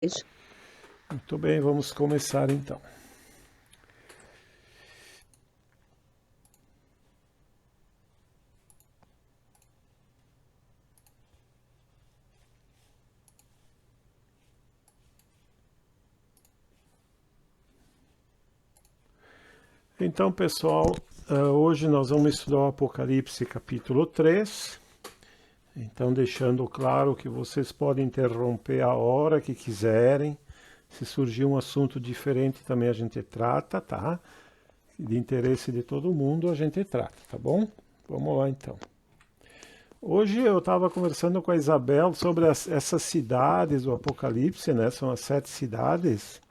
Muito bem, vamos começar então. Então, pessoal, hoje nós vamos estudar o Apocalipse capítulo 3. Então, deixando claro que vocês podem interromper a hora que quiserem. Se surgir um assunto diferente, também a gente trata, tá? De interesse de todo mundo, a gente trata, tá bom? Vamos lá, então. Hoje eu estava conversando com a Isabel sobre essas cidades do Apocalipse, né? São as 7 cidades.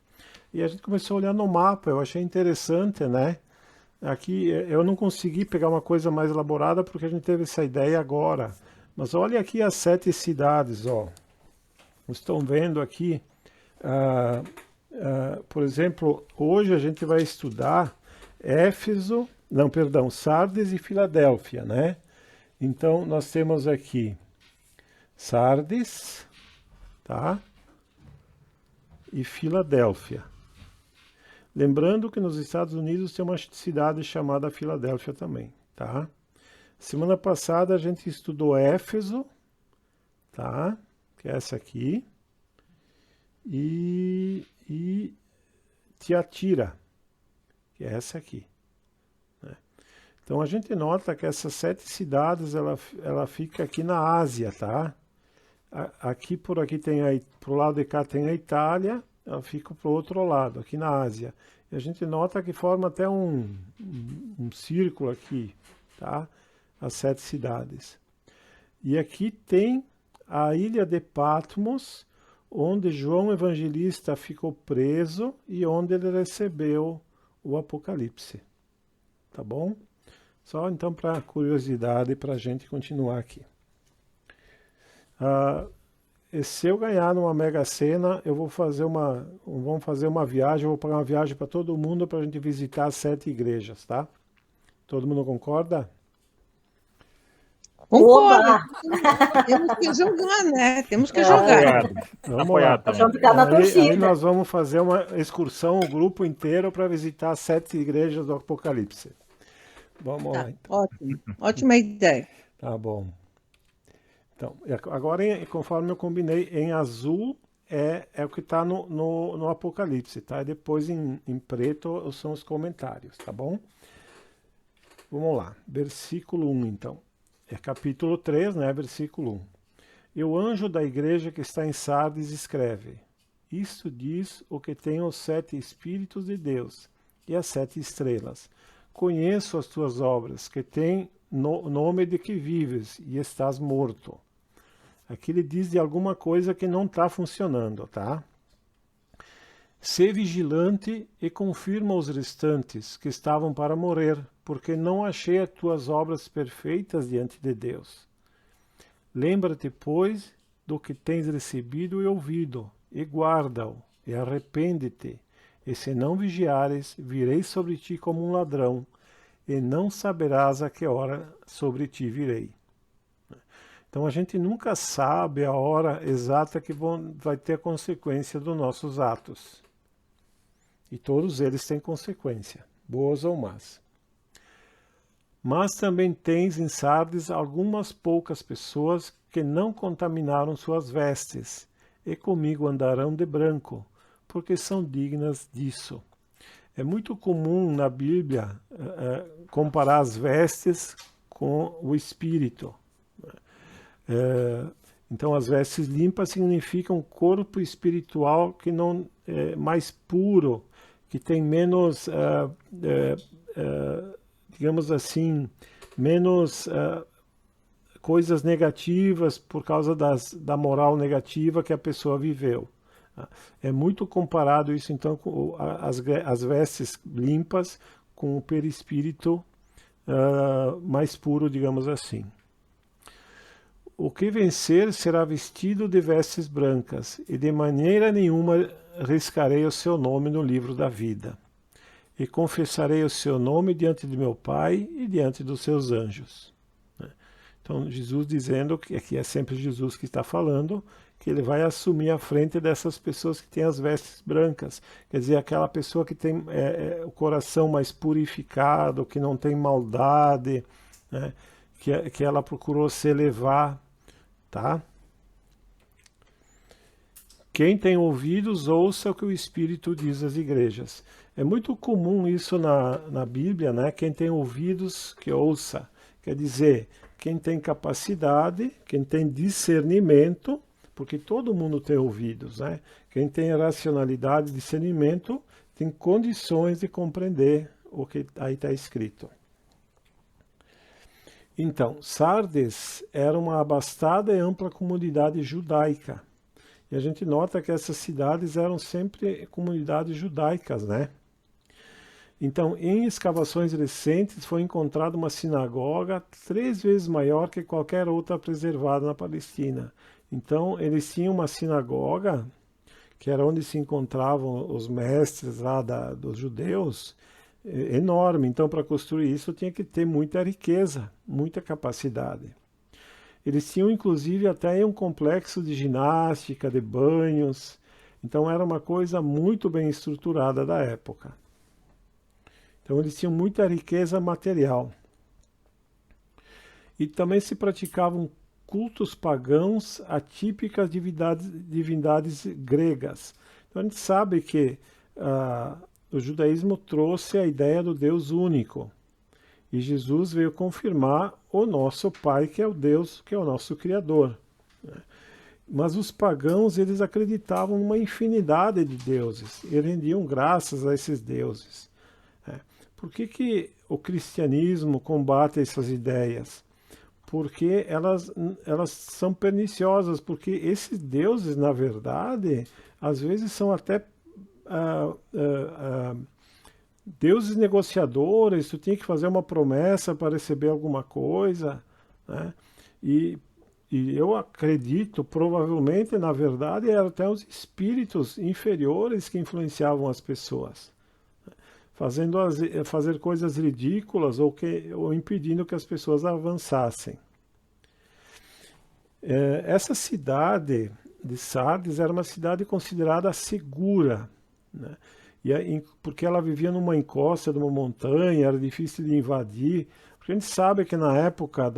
E a gente começou a olhar no mapa, eu achei interessante, né? Aqui eu não consegui pegar uma coisa mais elaborada porque a gente teve essa ideia agora. Mas olha aqui as 7 cidades, ó. Estão vendo aqui, por exemplo, hoje a gente vai estudar Sardes e Filadélfia, né? Então nós temos aqui Sardes, tá? E Filadélfia. Lembrando que nos Estados Unidos tem uma cidade chamada Filadélfia também, tá? Semana passada a gente estudou Éfeso, tá? Que é essa aqui. E Tiatira, que é essa aqui, né? Então a gente nota que essas 7 cidades, ela fica aqui na Ásia, tá? Aqui por aqui tem pro lado de cá tem a Itália, ela fica pro outro lado, aqui na Ásia. E a gente nota que forma até um círculo aqui, tá? As 7 cidades. E aqui tem a ilha de Patmos, onde João Evangelista ficou preso e onde ele recebeu o Apocalipse. Tá bom? Só então para curiosidade, para a gente continuar aqui. E se eu ganhar numa Mega Sena, vamos fazer uma viagem, eu vou pagar uma viagem para todo mundo para a gente visitar as 7 igrejas, tá? Todo mundo concorda? Concordo. Temos que jogar, né? Temos que jogar. Vamos lá. Vamos ficar na torcida. Aí nós vamos fazer uma excursão, o grupo inteiro, para visitar as 7 igrejas do Apocalipse. Vamos lá, então. Ótimo. Ótima ideia. Tá bom. Então, agora, conforme eu combinei, em azul é o que está no Apocalipse, tá? E depois em preto são os comentários, tá bom? Vamos lá. Versículo 1, então. É capítulo 3, né? Versículo 1. E o anjo da igreja que está em Sardes escreve: Isto diz o que tem os 7 Espíritos de Deus e as 7 estrelas. Conheço as tuas obras, que tem nome de que vives e estás morto. Aqui ele diz de alguma coisa que não está funcionando, tá? Sê vigilante e confirma os restantes que estavam para morrer, porque não achei as tuas obras perfeitas diante de Deus. Lembra-te, pois, do que tens recebido e ouvido, e guarda-o, e arrepende-te. E se não vigiares, virei sobre ti como um ladrão, e não saberás a que hora sobre ti virei. Então a gente nunca sabe a hora exata que vai ter a consequência dos nossos atos. E todos eles têm consequência, boas ou más. Mas também tens em Sardes algumas poucas pessoas que não contaminaram suas vestes, e comigo andarão de branco, porque são dignas disso. É muito comum na Bíblia comparar as vestes com o espírito. Então as vestes limpas significam corpo espiritual que não é mais puro, que tem menos, digamos assim, menos coisas negativas por causa da moral negativa que a pessoa viveu. É muito comparado isso então com as vestes limpas com o perispírito mais puro, digamos assim. O que vencer será vestido de vestes brancas, e de maneira nenhuma riscarei o seu nome no livro da vida. E confessarei o seu nome diante de meu Pai e diante dos seus anjos. Então, Jesus dizendo, que aqui é sempre Jesus que está falando, que ele vai assumir a frente dessas pessoas que têm as vestes brancas. Quer dizer, aquela pessoa que tem o coração mais purificado, que não tem maldade, né? Que ela procurou se elevar, tá? Quem tem ouvidos, ouça o que o Espírito diz às igrejas. É muito comum isso na Bíblia, né? Quem tem ouvidos, que ouça. Quer dizer, quem tem capacidade, quem tem discernimento, porque todo mundo tem ouvidos, né? Quem tem racionalidade, discernimento, tem condições de compreender o que aí está escrito. Então, Sardes era uma abastada e ampla comunidade judaica. E a gente nota que essas cidades eram sempre comunidades judaicas, né? Então, em escavações recentes, foi encontrada uma sinagoga 3 vezes maior que qualquer outra preservada na Palestina. Então, eles tinham uma sinagoga, que era onde se encontravam os mestres lá dos judeus, enorme. Então, para construir isso, tinha que ter muita riqueza, muita capacidade. Eles tinham, inclusive, até um complexo de ginástica, de banhos. Então, era uma coisa muito bem estruturada da época. Então, eles tinham muita riqueza material. E também se praticavam cultos pagãos a típicas divindades gregas. Então, a gente sabe que o judaísmo trouxe a ideia do Deus único. E Jesus veio confirmar o nosso Pai, que é o Deus, que é o nosso Criador. Mas os pagãos, eles acreditavam numa infinidade de deuses e rendiam graças a esses deuses. Por que o cristianismo combate essas ideias? Porque elas são perniciosas, porque esses deuses, na verdade, às vezes são até deuses negociadores. Tu tinha que fazer uma promessa para receber alguma coisa, né? E eu acredito, provavelmente, na verdade, eram até os espíritos inferiores que influenciavam as pessoas, fazer coisas ridículas ou impedindo que as pessoas avançassem. Essa cidade de Sardes era uma cidade considerada segura, né? Porque ela vivia numa encosta de uma montanha, era difícil de invadir. Porque a gente sabe que na época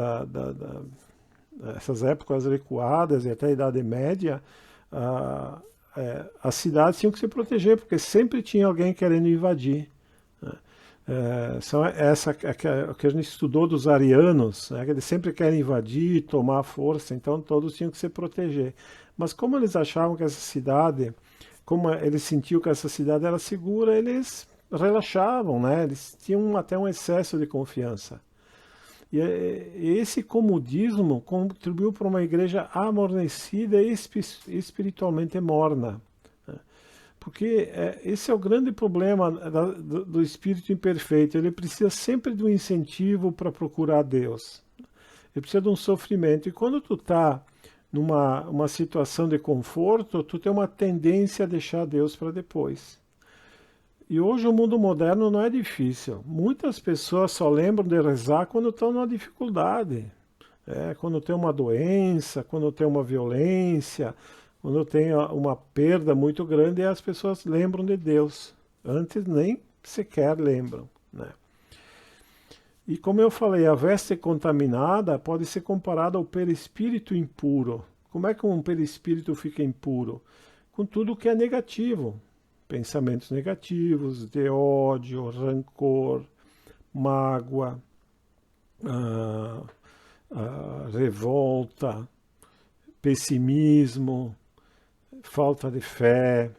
essas épocas recuadas e até a Idade Média, as cidades tinham que se proteger, porque sempre tinha alguém querendo invadir, né? Essa que a gente estudou dos arianos, né, que eles sempre querem invadir, tomar força, então todos tinham que se proteger. Mas como eles achavam que essa cidade, como eles sentiam que essa cidade era segura, eles relaxavam, né? Eles tinham até um excesso de confiança. E esse comodismo contribuiu para uma igreja amornecida e espiritualmente morna. Porque esse é o grande problema do espírito imperfeito. Ele precisa sempre de um incentivo para procurar Deus. Ele precisa de um sofrimento. E quando tu está numa situação de conforto, tu tem uma tendência a deixar Deus para depois. E hoje o mundo moderno não é difícil. Muitas pessoas só lembram de rezar quando estão numa dificuldade. Quando tem uma doença, quando tem uma violência, quando tem uma perda muito grande, as pessoas lembram de Deus. Antes nem sequer lembram, né? E como eu falei, a veste contaminada pode ser comparada ao perispírito impuro. Como é que um perispírito fica impuro? Com tudo que é negativo. Pensamentos negativos, de ódio, rancor, mágoa, revolta, pessimismo, falta de fé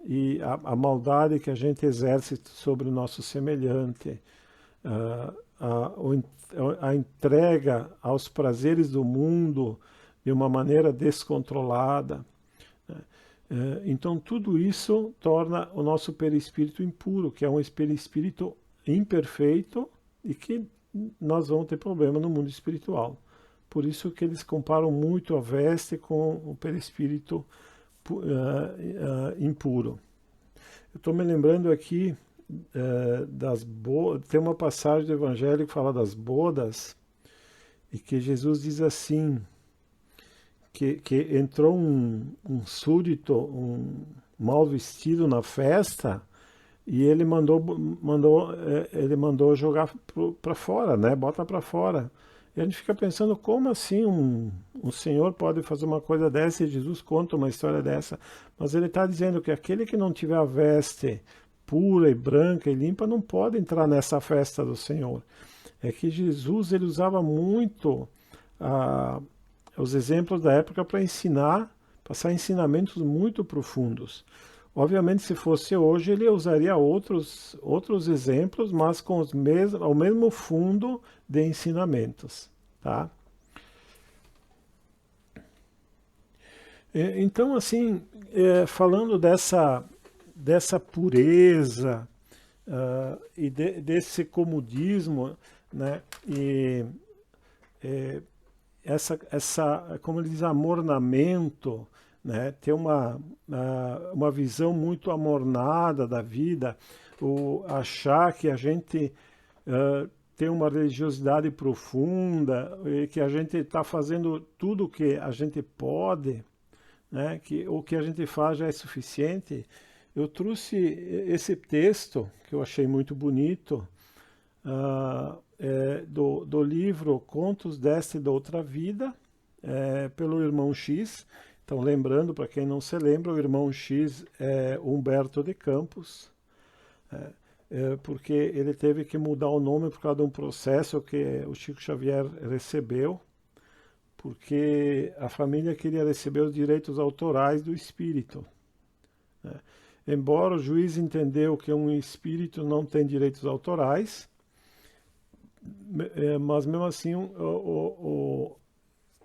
e a maldade que a gente exerce sobre o nosso semelhante, a entrega aos prazeres do mundo de uma maneira descontrolada. Então tudo isso torna o nosso perispírito impuro, que é um perispírito imperfeito e que nós vamos ter problema no mundo espiritual. Por isso que eles comparam muito a veste com o perispírito impuro. Eu estou me lembrando aqui tem uma passagem do Evangelho que fala das bodas e que Jesus diz assim, que entrou um súdito, um mal vestido na festa, e ele mandou jogar para fora, né? Bota para fora. E a gente fica pensando, como assim um senhor pode fazer uma coisa dessa, e Jesus conta uma história dessa? Mas ele está dizendo que aquele que não tiver a veste pura e branca e limpa não pode entrar nessa festa do Senhor. É que Jesus ele usava muito os exemplos da época para ensinar, passar ensinamentos muito profundos. Obviamente, se fosse hoje, ele usaria outros exemplos, mas com o mesmo fundo de ensinamentos, tá? Então, assim, falando dessa pureza e desse comodismo, né? E como ele diz, amornamento, né? Ter uma visão muito amornada da vida, achar que a gente tem uma religiosidade profunda, e que a gente está fazendo tudo o que a gente pode, né? Que o que a gente faz já é suficiente. Eu trouxe esse texto, que eu achei muito bonito, do livro Contos desta e da Outra Vida, pelo irmão X. Então, lembrando, para quem não se lembra, o irmão X é Humberto de Campos, porque ele teve que mudar o nome por causa de um processo que o Chico Xavier recebeu, porque a família queria receber os direitos autorais do espírito, né? Embora o juiz entendeu que um espírito não tem direitos autorais, mas mesmo assim o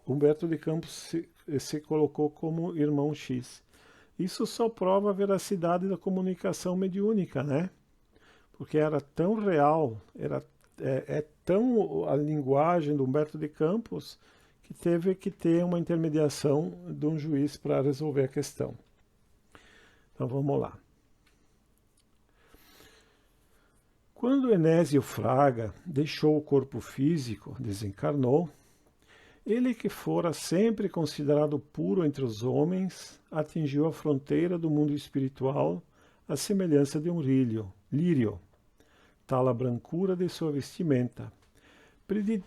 Humberto de Campos se colocou como irmão X. Isso só prova a veracidade da comunicação mediúnica, né? Porque era tão real, tão a linguagem do Humberto de Campos, que teve que ter uma intermediação de um juiz para resolver a questão. Então vamos lá. Quando Enésio Fraga deixou o corpo físico, desencarnou, ele que fora sempre considerado puro entre os homens, atingiu a fronteira do mundo espiritual à semelhança de um lírio, tal a brancura de sua vestimenta.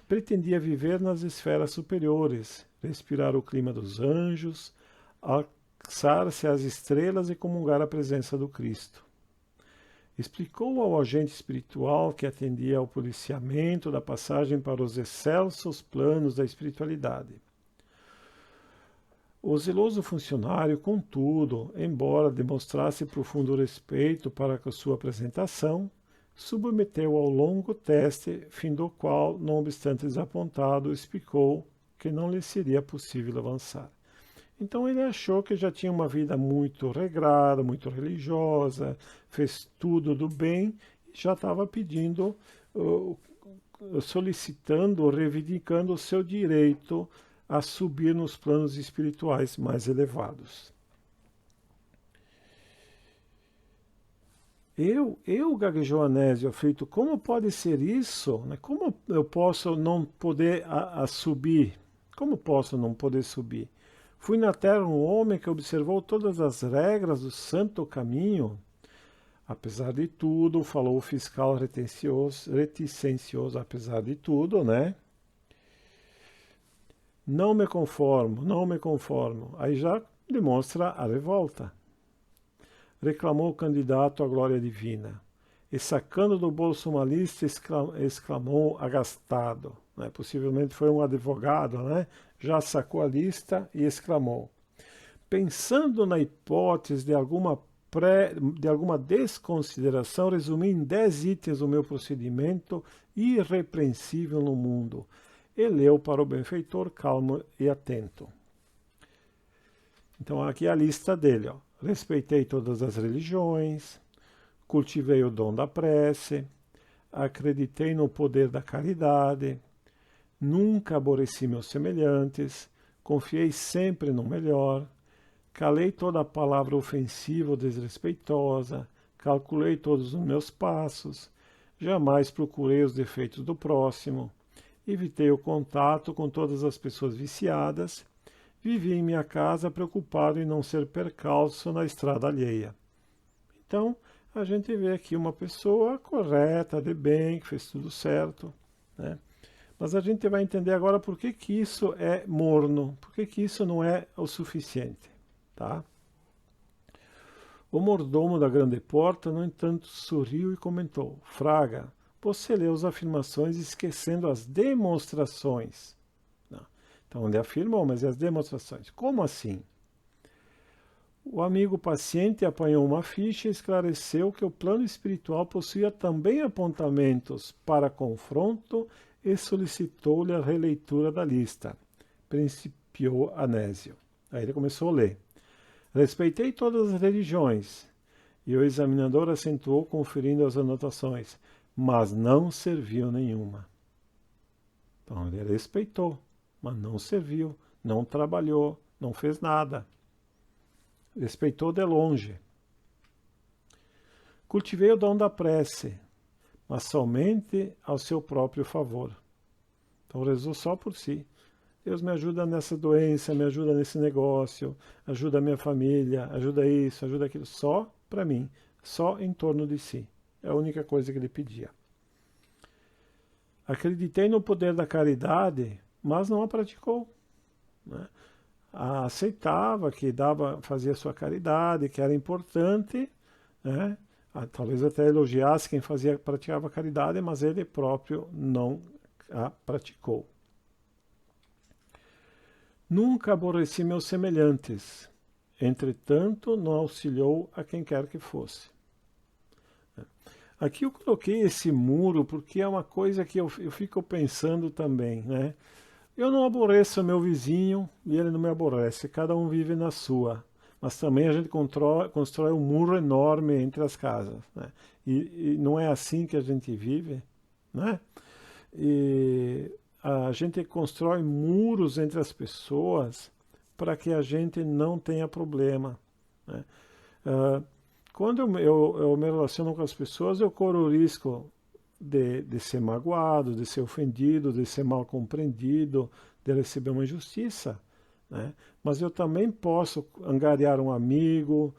Pretendia viver nas esferas superiores, respirar o clima dos anjos, alçar-se às estrelas e comungar a presença do Cristo. Explicou ao agente espiritual que atendia ao policiamento da passagem para os excelsos planos da espiritualidade. O zeloso funcionário, contudo, embora demonstrasse profundo respeito para com sua apresentação, submeteu ao longo teste, fim do qual, não obstante desapontado, explicou que não lhe seria possível avançar. Então ele achou que já tinha uma vida muito regrada, muito religiosa, fez tudo do bem, e já estava pedindo, solicitando, reivindicando o seu direito a subir nos planos espirituais mais elevados. Gaguejou Anésio, aflito, como pode ser isso? Como eu posso não poder subir? Como posso não poder subir? Fui na terra um homem que observou todas as regras do santo caminho. Apesar de tudo, falou o fiscal reticencioso, apesar de tudo, né? Não me conformo, não me conformo. Aí já demonstra a revolta. Reclamou o candidato à glória divina. E sacando do bolso uma lista, exclamou agastado. Né? Possivelmente foi um advogado, né? Já sacou a lista e exclamou: pensando na hipótese de alguma desconsideração, resumi em 10 itens o meu procedimento irrepreensível no mundo. E leu para o benfeitor calmo e atento. Então aqui a lista dele, ó. Respeitei todas as religiões, cultivei o dom da prece, acreditei no poder da caridade, nunca aborreci meus semelhantes, confiei sempre no melhor, calei toda palavra ofensiva ou desrespeitosa, calculei todos os meus passos, jamais procurei os defeitos do próximo, evitei o contato com todas as pessoas viciadas, Vivi em minha casa preocupado em não ser percalço na estrada alheia. Então, a gente vê aqui uma pessoa correta, de bem, que fez tudo certo, né? Mas a gente vai entender agora por que que isso é morno, por que que isso não é o suficiente, tá? O mordomo da grande porta, no entanto, sorriu e comentou: Fraga, você leu as afirmações esquecendo as demonstrações. Não. Então ele afirmou, mas e as demonstrações? Como assim? O amigo paciente apanhou uma ficha e esclareceu que o plano espiritual possuía também apontamentos para confronto e solicitou-lhe a releitura da lista. Principiou Anésio. Aí ele começou a ler. Respeitei todas as religiões. E o examinador acentuou, conferindo as anotações. Mas não serviu nenhuma. Então ele respeitou, mas não serviu, não trabalhou, não fez nada. Respeitou de longe. Cultivei o dom da prece, mas somente ao seu próprio favor. Então rezou só por si. Deus me ajuda nessa doença, me ajuda nesse negócio, ajuda a minha família, ajuda isso, ajuda aquilo. Só para mim, só em torno de si. É a única coisa que ele pedia. Acreditei no poder da caridade, mas não a praticou, né? Aceitava que fazia sua caridade, que era importante, né? Talvez até elogiasse quem praticava caridade, mas ele próprio não a praticou. Nunca aborreci meus semelhantes, entretanto não auxiliou a quem quer que fosse. Aqui eu coloquei esse muro porque é uma coisa que eu fico pensando também, né? Eu não aborreço meu vizinho e ele não me aborrece, cada um vive na sua. Mas também a gente constrói um muro enorme entre as casas, né? E não é assim que a gente vive, né? E a gente constrói muros entre as pessoas para que a gente não tenha problema, né? Quando eu me relaciono com as pessoas, eu corro o risco de ser magoado, de ser ofendido, de ser mal compreendido, de receber uma injustiça, né? Mas eu também posso angariar um amigo,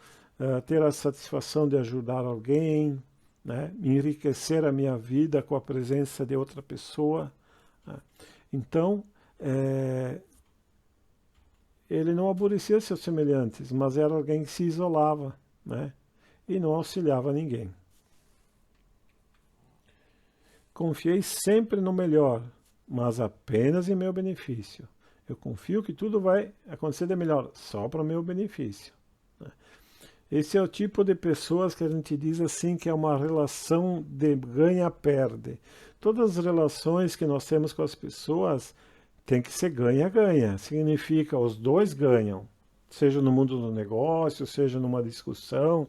ter a satisfação de ajudar alguém, né? Enriquecer a minha vida com a presença de outra pessoa, né? Então, ele não aborrecia seus semelhantes, mas era alguém que se isolava, né? E não auxiliava ninguém. Confiei sempre no melhor, mas apenas em meu benefício. Eu confio que tudo vai acontecer de melhor, só para o meu benefício, né? Esse é o tipo de pessoas que a gente diz assim que é uma relação de ganha-perde. Todas as relações que nós temos com as pessoas tem que ser ganha-ganha. Significa os dois ganham, seja no mundo do negócio, seja numa discussão,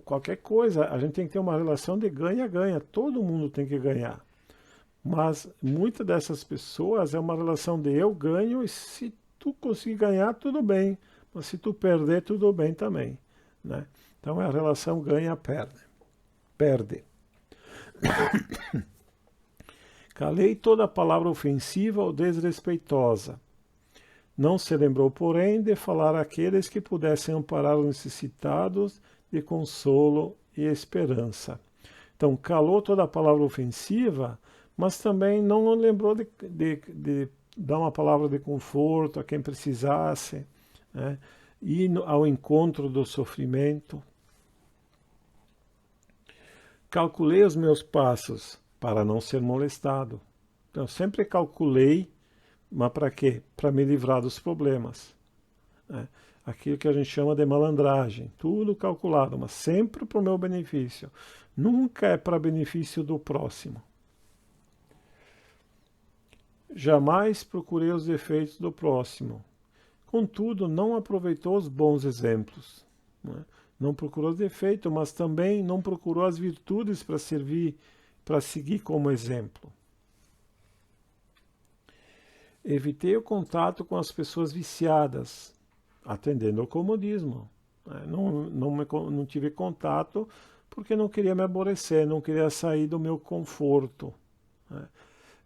qualquer coisa, a gente tem que ter uma relação de ganha-ganha, todo mundo tem que ganhar. Mas muitas dessas pessoas é uma relação de eu ganho e se tu conseguir ganhar, tudo bem. Mas se tu perder, tudo bem também, né? Então é a relação ganha-perde. Perde. Calei toda palavra ofensiva ou desrespeitosa. Não se lembrou, porém, de falar àqueles que pudessem amparar os necessitados de consolo e esperança. Então, calou toda a palavra ofensiva, mas também não lembrou de dar uma palavra de conforto a quem precisasse, né? Ir ao encontro do sofrimento. Calculei os meus passos para não ser molestado. Então, sempre calculei, mas para quê? Para me livrar dos problemas, né? Aquilo que a gente chama de malandragem, tudo calculado, mas sempre para o meu benefício. Nunca é para benefício do próximo. Jamais procurei os defeitos do próximo. Contudo, não aproveitou os bons exemplos, né? Não procurou os defeitos, mas também não procurou as virtudes para servir, para seguir como exemplo. Evitei o contato com as pessoas viciadas, atendendo ao comodismo, né? Não tive contato porque não queria me aborrecer, não queria sair do meu conforto, né?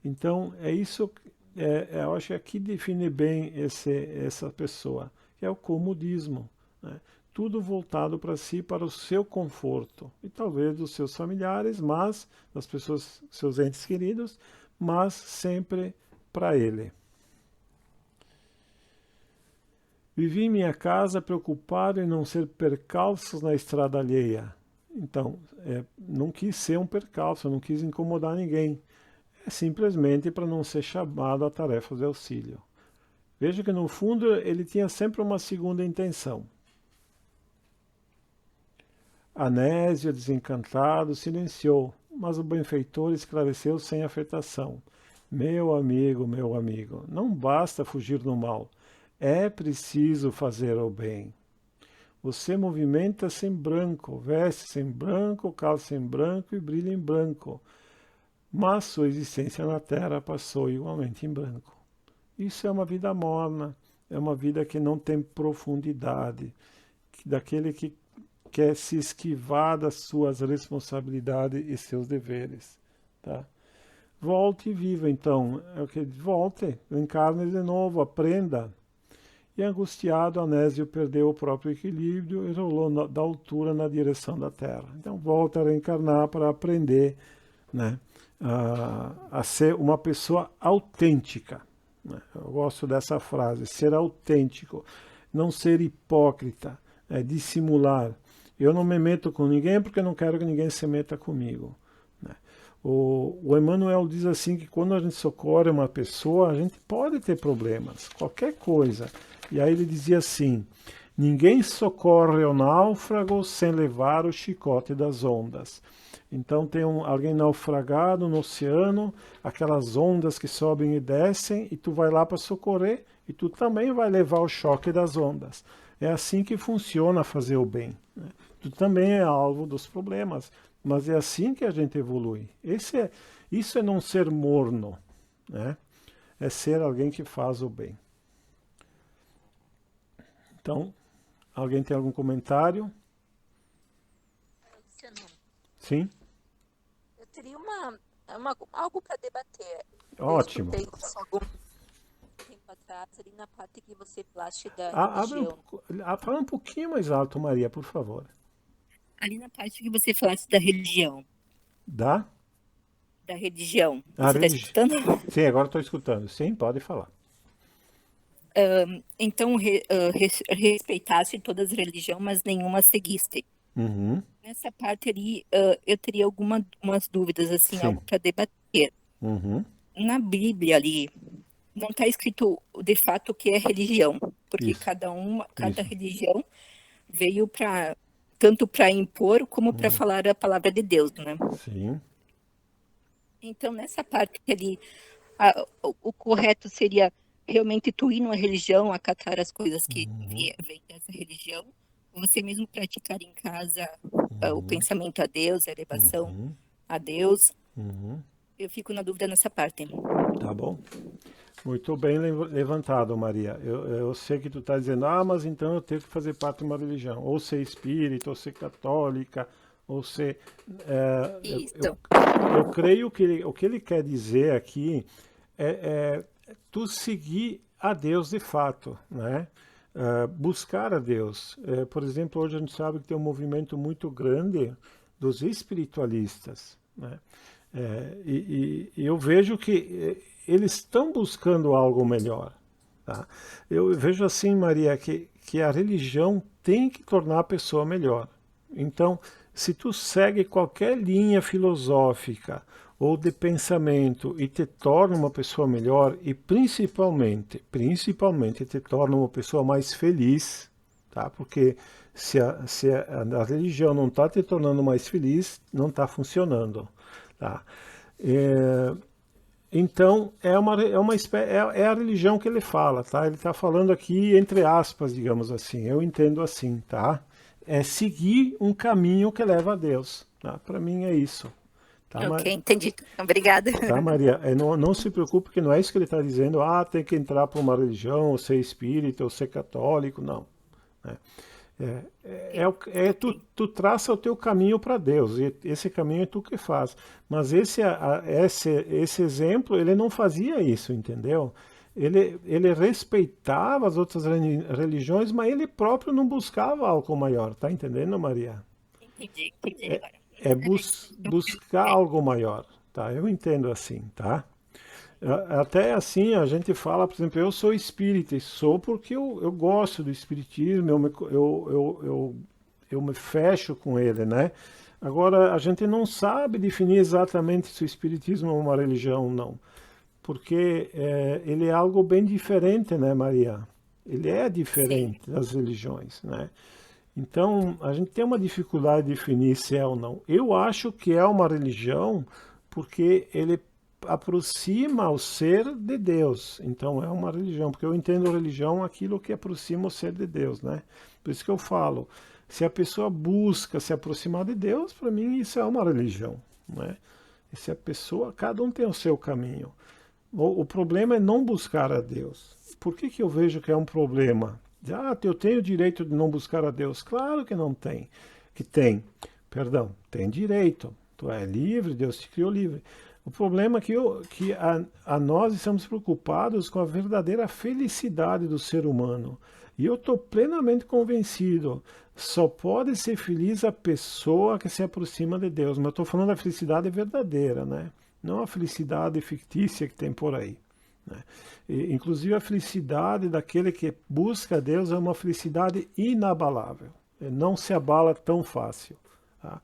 Então, é isso eu acho que aqui define bem essa pessoa, que é o comodismo, né? Tudo voltado para si, para o seu conforto, e talvez dos seus familiares, mas das pessoas, seus entes queridos, mas sempre para ele. Vivi em minha casa preocupado em não ser percalços na estrada alheia. Então, não quis ser um percalço, não quis incomodar ninguém. É simplesmente para não ser chamado a tarefas de auxílio. Veja que no fundo ele tinha sempre uma segunda intenção. Anésio, desencantado, silenciou, mas o benfeitor esclareceu sem afetação. Meu amigo, não basta fugir do mal. É preciso fazer o bem. Você movimenta-se em branco, veste-se em branco, calça em branco e brilha em branco. Mas sua existência na Terra passou igualmente em branco. Isso é uma vida morna, é uma vida que não tem profundidade, daquele que quer se esquivar das suas responsabilidades e seus deveres. Tá? Volte e viva, então. Volte, encarne de novo, aprenda. E angustiado, Anésio perdeu o próprio equilíbrio e rolou da altura na direção da Terra. Então volta a reencarnar para aprender, né, a ser uma pessoa autêntica. Né? Eu gosto dessa frase, ser autêntico, não ser hipócrita, dissimular. Eu não me meto com ninguém porque não quero que ninguém se meta comigo. Né? O Emmanuel diz assim que quando a gente socorre uma pessoa, a gente pode ter problemas, qualquer coisa. E aí ele dizia assim, ninguém socorre o náufrago sem levar o chicote das ondas. Então tem alguém naufragado no oceano, aquelas ondas que sobem e descem, e tu vai lá para socorrer, e tu também vai levar o choque das ondas. É assim que funciona fazer o bem. Né? Tu também é alvo dos problemas, mas é assim que a gente evolui. Isso é não ser morno, né? É ser alguém que faz o bem. Então, alguém tem algum comentário? Sim? Eu teria algo para debater. Ótimo. Eu escutei isso algum tempo atrás, ali na parte que você falaste da religião. Fala um pouquinho mais alto, Maria, por favor. Ali na parte que você falaste da religião. Da religião. Você está escutando? Sim, agora estou escutando. Sim, pode falar. Então, respeitasse todas as religiões, mas nenhuma seguisse. Uhum. Nessa parte ali, eu teria algumas dúvidas, assim, Sim. algo para debater. Uhum. Na Bíblia ali, não está escrito de fato o que é religião, porque Isso. cada religião veio tanto para impor como para falar a palavra de Deus, né? Sim. Então, nessa parte ali, o correto seria realmente tu ir numa religião, acatar as coisas que vêm dessa religião, você mesmo praticar em casa o pensamento a Deus, a elevação a Deus. Eu fico na dúvida nessa parte. Tá bom. Muito bem levantado, Maria. Eu sei que tu está dizendo, mas então eu tenho que fazer parte de uma religião, ou ser espírita, ou ser católica, ou ser... Isso. Eu creio que o que ele quer dizer aqui é tu seguir a Deus de fato, né? Buscar a Deus. Por exemplo, hoje a gente sabe que tem um movimento muito grande dos espiritualistas, né? E eu vejo que eles estão buscando algo melhor. Tá? Eu vejo assim, Maria, que a religião tem que tornar a pessoa melhor. Então, se tu segue qualquer linha filosófica ou de pensamento e te torna uma pessoa melhor e principalmente te torna uma pessoa mais feliz, tá? Porque se a religião não está te tornando mais feliz, não está funcionando. Tá? Então, é a religião que ele fala, tá? Ele está falando aqui entre aspas, digamos assim, eu entendo assim, tá? É seguir um caminho que leva a Deus, tá? Para mim é isso. Tá, ok, entendi. Obrigada. Tá, Maria? Não se preocupe que não é isso que ele está dizendo, tem que entrar para uma religião, ou ser espírita, ou ser católico, não. Né? Tu traça o teu caminho para Deus, e esse caminho é tu que faz. Mas esse exemplo, ele não fazia isso, entendeu? Ele respeitava as outras religiões, mas ele próprio não buscava algo maior, tá entendendo, Maria? Entendi agora. Buscar algo maior, tá? Eu entendo assim, tá? Até assim a gente fala, por exemplo, eu sou espírita, e sou porque eu gosto do espiritismo, eu me fecho com ele, né? Agora, a gente não sabe definir exatamente se o espiritismo é uma religião ou não, porque ele é algo bem diferente, né, Maria? Ele é diferente Sim. das religiões, né? Então, a gente tem uma dificuldade de definir se é ou não. Eu acho que é uma religião porque ele aproxima o ser de Deus. Então, é uma religião, porque eu entendo religião aquilo que aproxima o ser de Deus, né? Por isso que eu falo, se a pessoa busca se aproximar de Deus, para mim isso é uma religião, né? E se a pessoa, cada um tem o seu caminho. O problema é não buscar a Deus. Por que eu vejo que é um problema? Eu tenho o direito de não buscar a Deus. Claro que não tem. Perdão, tem direito. Tu é livre, Deus te criou livre. O problema é que nós estamos preocupados com a verdadeira felicidade do ser humano. E eu estou plenamente convencido, só pode ser feliz a pessoa que se aproxima de Deus. Mas eu estou falando da felicidade verdadeira, né? Não a felicidade fictícia que tem por aí, né? Inclusive a felicidade daquele que busca Deus é uma felicidade inabalável, não se abala tão fácil, tá?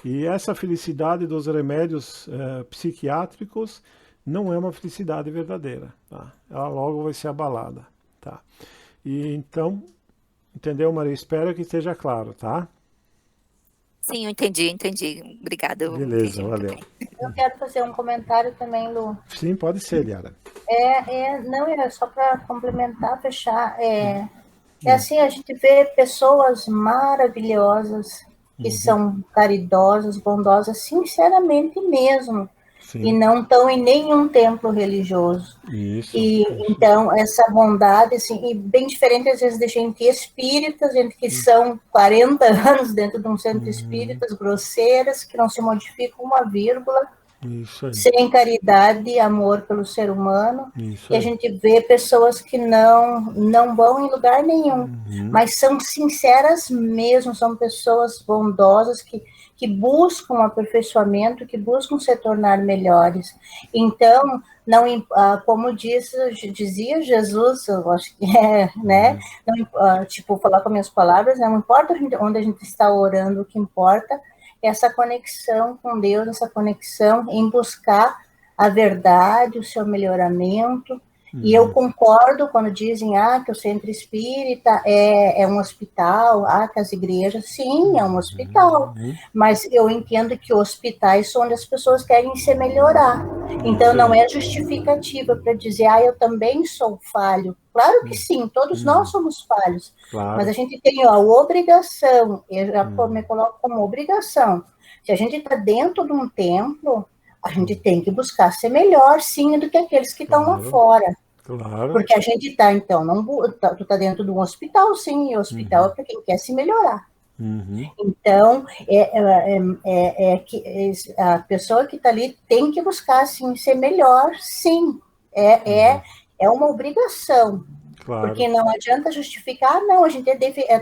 E essa felicidade dos remédios psiquiátricos não é uma felicidade verdadeira, tá? Ela logo vai ser abalada, tá? E então, entendeu, Maria? Espero que esteja claro, tá? Sim, eu entendi. Obrigada, eu Beleza, entendi muito valeu. bem. Eu quero fazer um comentário também, Lu. Sim, pode ser, Liara. Não, é só para complementar, fechar. Assim, a gente vê pessoas maravilhosas, que são caridosas, bondosas, sinceramente mesmo, e Sim, não estão em nenhum templo religioso. isso. E então, essa bondade, assim, e bem diferente às vezes de gente espírita, gente que são 40 anos dentro de um centro espíritas, grosseiras, que não se modificam uma vírgula, Isso aí, sem caridade e amor pelo ser humano. isso E a aí. gente vê pessoas que não vão em lugar nenhum, mas são sinceras mesmo, são pessoas bondosas que buscam aperfeiçoamento, que buscam se tornar melhores. Então, não, como dizia Jesus, eu acho que né? Não, tipo, falar com minhas palavras, não importa onde a gente está orando, o que importa é essa conexão com Deus, essa conexão em buscar a verdade, o seu melhoramento. E eu concordo quando dizem que o centro espírita é um hospital, que as igrejas, sim, é um hospital, mas eu entendo que hospitais são onde as pessoas querem se melhorar. Então, não é justificativa para dizer, eu também sou falho. Claro que sim, todos nós somos falhos, Claro. mas a gente tem a obrigação, eu já me coloco como obrigação, se a gente está dentro de um templo, a gente tem que buscar ser melhor, sim, do que aqueles que estão lá fora. Claro. Porque a gente está, então, tu está dentro de um hospital, sim, e o hospital é para quem quer se melhorar. Então, a pessoa que está ali tem que buscar, assim, ser melhor, sim. É uma obrigação. Claro. Porque não adianta justificar, não, a gente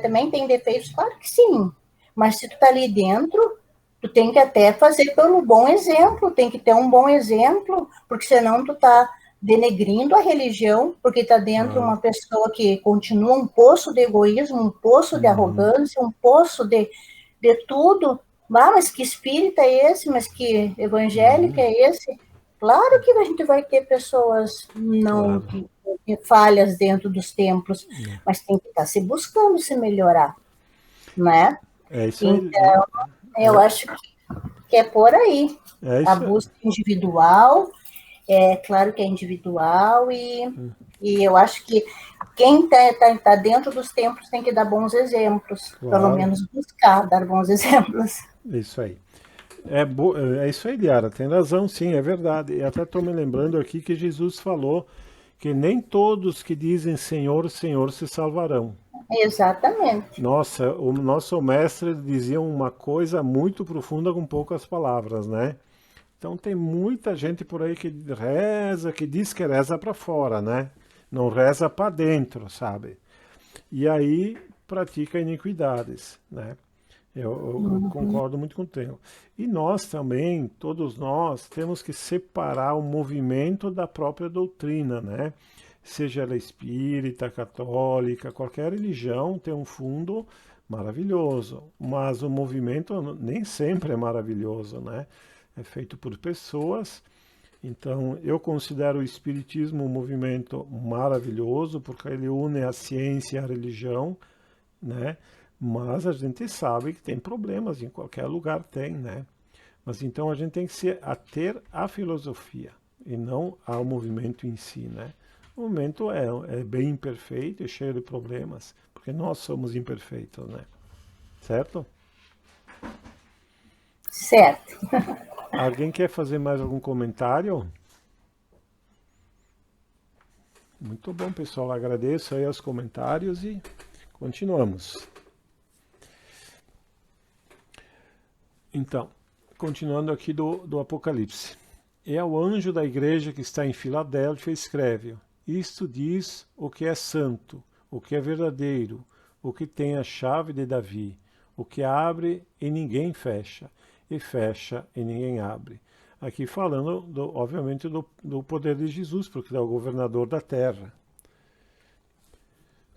também tem defeitos, claro que sim. Mas se tu está ali dentro, tu tem que até fazer pelo bom exemplo, tem que ter um bom exemplo, porque senão tu está denegrindo a religião, porque está dentro uma pessoa que continua um poço de egoísmo, um poço de arrogância, um poço de tudo. Mas que espírita é esse? Mas que evangélico é esse? Claro que a gente vai ter pessoas falhas dentro dos templos, mas tem que estar se buscando se melhorar, né? É isso aí. Então, eu acho que é por aí. A busca individual, claro que é individual, e eu acho que quem está dentro dos templos tem que dar bons exemplos, pelo menos buscar dar bons exemplos. Isso aí. É isso aí, Liara, tem razão, sim, é verdade. E até estou me lembrando aqui que Jesus falou que nem todos que dizem Senhor, Senhor se salvarão. Exatamente. Nossa, o nosso mestre dizia uma coisa muito profunda com poucas palavras, né? Então tem muita gente por aí que reza, que diz que reza para fora, né? Não reza para dentro, sabe? E aí pratica iniquidades, né? Eu concordo muito com o termo. E nós também, todos nós, temos que separar o movimento da própria doutrina, né? Seja ela espírita, católica, qualquer religião tem um fundo maravilhoso, mas o movimento nem sempre é maravilhoso, né? É feito por pessoas. Então, eu considero o espiritismo um movimento maravilhoso, porque ele une a ciência e a religião, né? Mas a gente sabe que tem problemas, em qualquer lugar tem, né? Mas então a gente tem que se ater à filosofia e não ao movimento em si, né? O movimento é bem imperfeito e cheio de problemas, porque nós somos imperfeitos, né? Certo? Certo. Alguém quer fazer mais algum comentário? Muito bom, pessoal. Agradeço aí os comentários e continuamos. Então, continuando aqui do Apocalipse. E ao anjo da igreja que está em Filadélfia escreve: Isto diz o que é santo, o que é verdadeiro, o que tem a chave de Davi, o que abre e ninguém fecha, e fecha e ninguém abre. Aqui falando, obviamente, do poder de Jesus, porque é o governador da terra.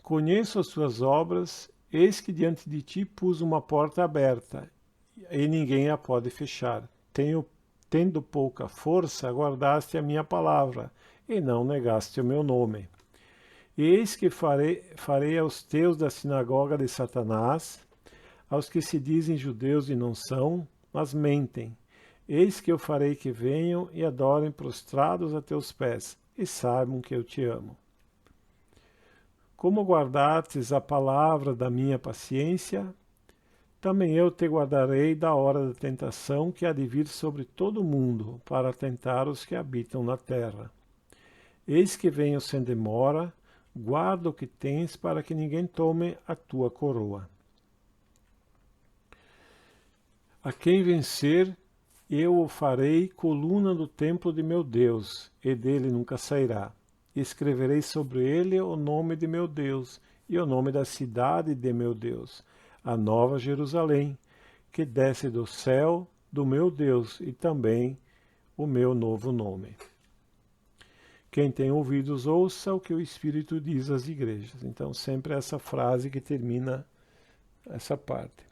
Conheço as tuas obras, eis que diante de ti pus uma porta aberta, e ninguém a pode fechar. Tendo pouca força, guardaste a minha palavra, e não negaste o meu nome. Eis que farei aos teus da sinagoga de Satanás, aos que se dizem judeus e não são, mas mentem. Eis que eu farei que venham e adorem prostrados a teus pés, e saibam que eu te amo. Como guardastes a palavra da minha paciência, também eu te guardarei da hora da tentação que há de vir sobre todo o mundo, para tentar os que habitam na terra. Eis que venho sem demora, guarda o que tens para que ninguém tome a tua coroa. A quem vencer, eu o farei coluna do templo de meu Deus, e dele nunca sairá. Escreverei sobre ele o nome de meu Deus, e o nome da cidade de meu Deus, a nova Jerusalém, que desce do céu do meu Deus, e também o meu novo nome. Quem tem ouvidos, ouça o que o Espírito diz às igrejas. Então, sempre essa frase que termina essa parte.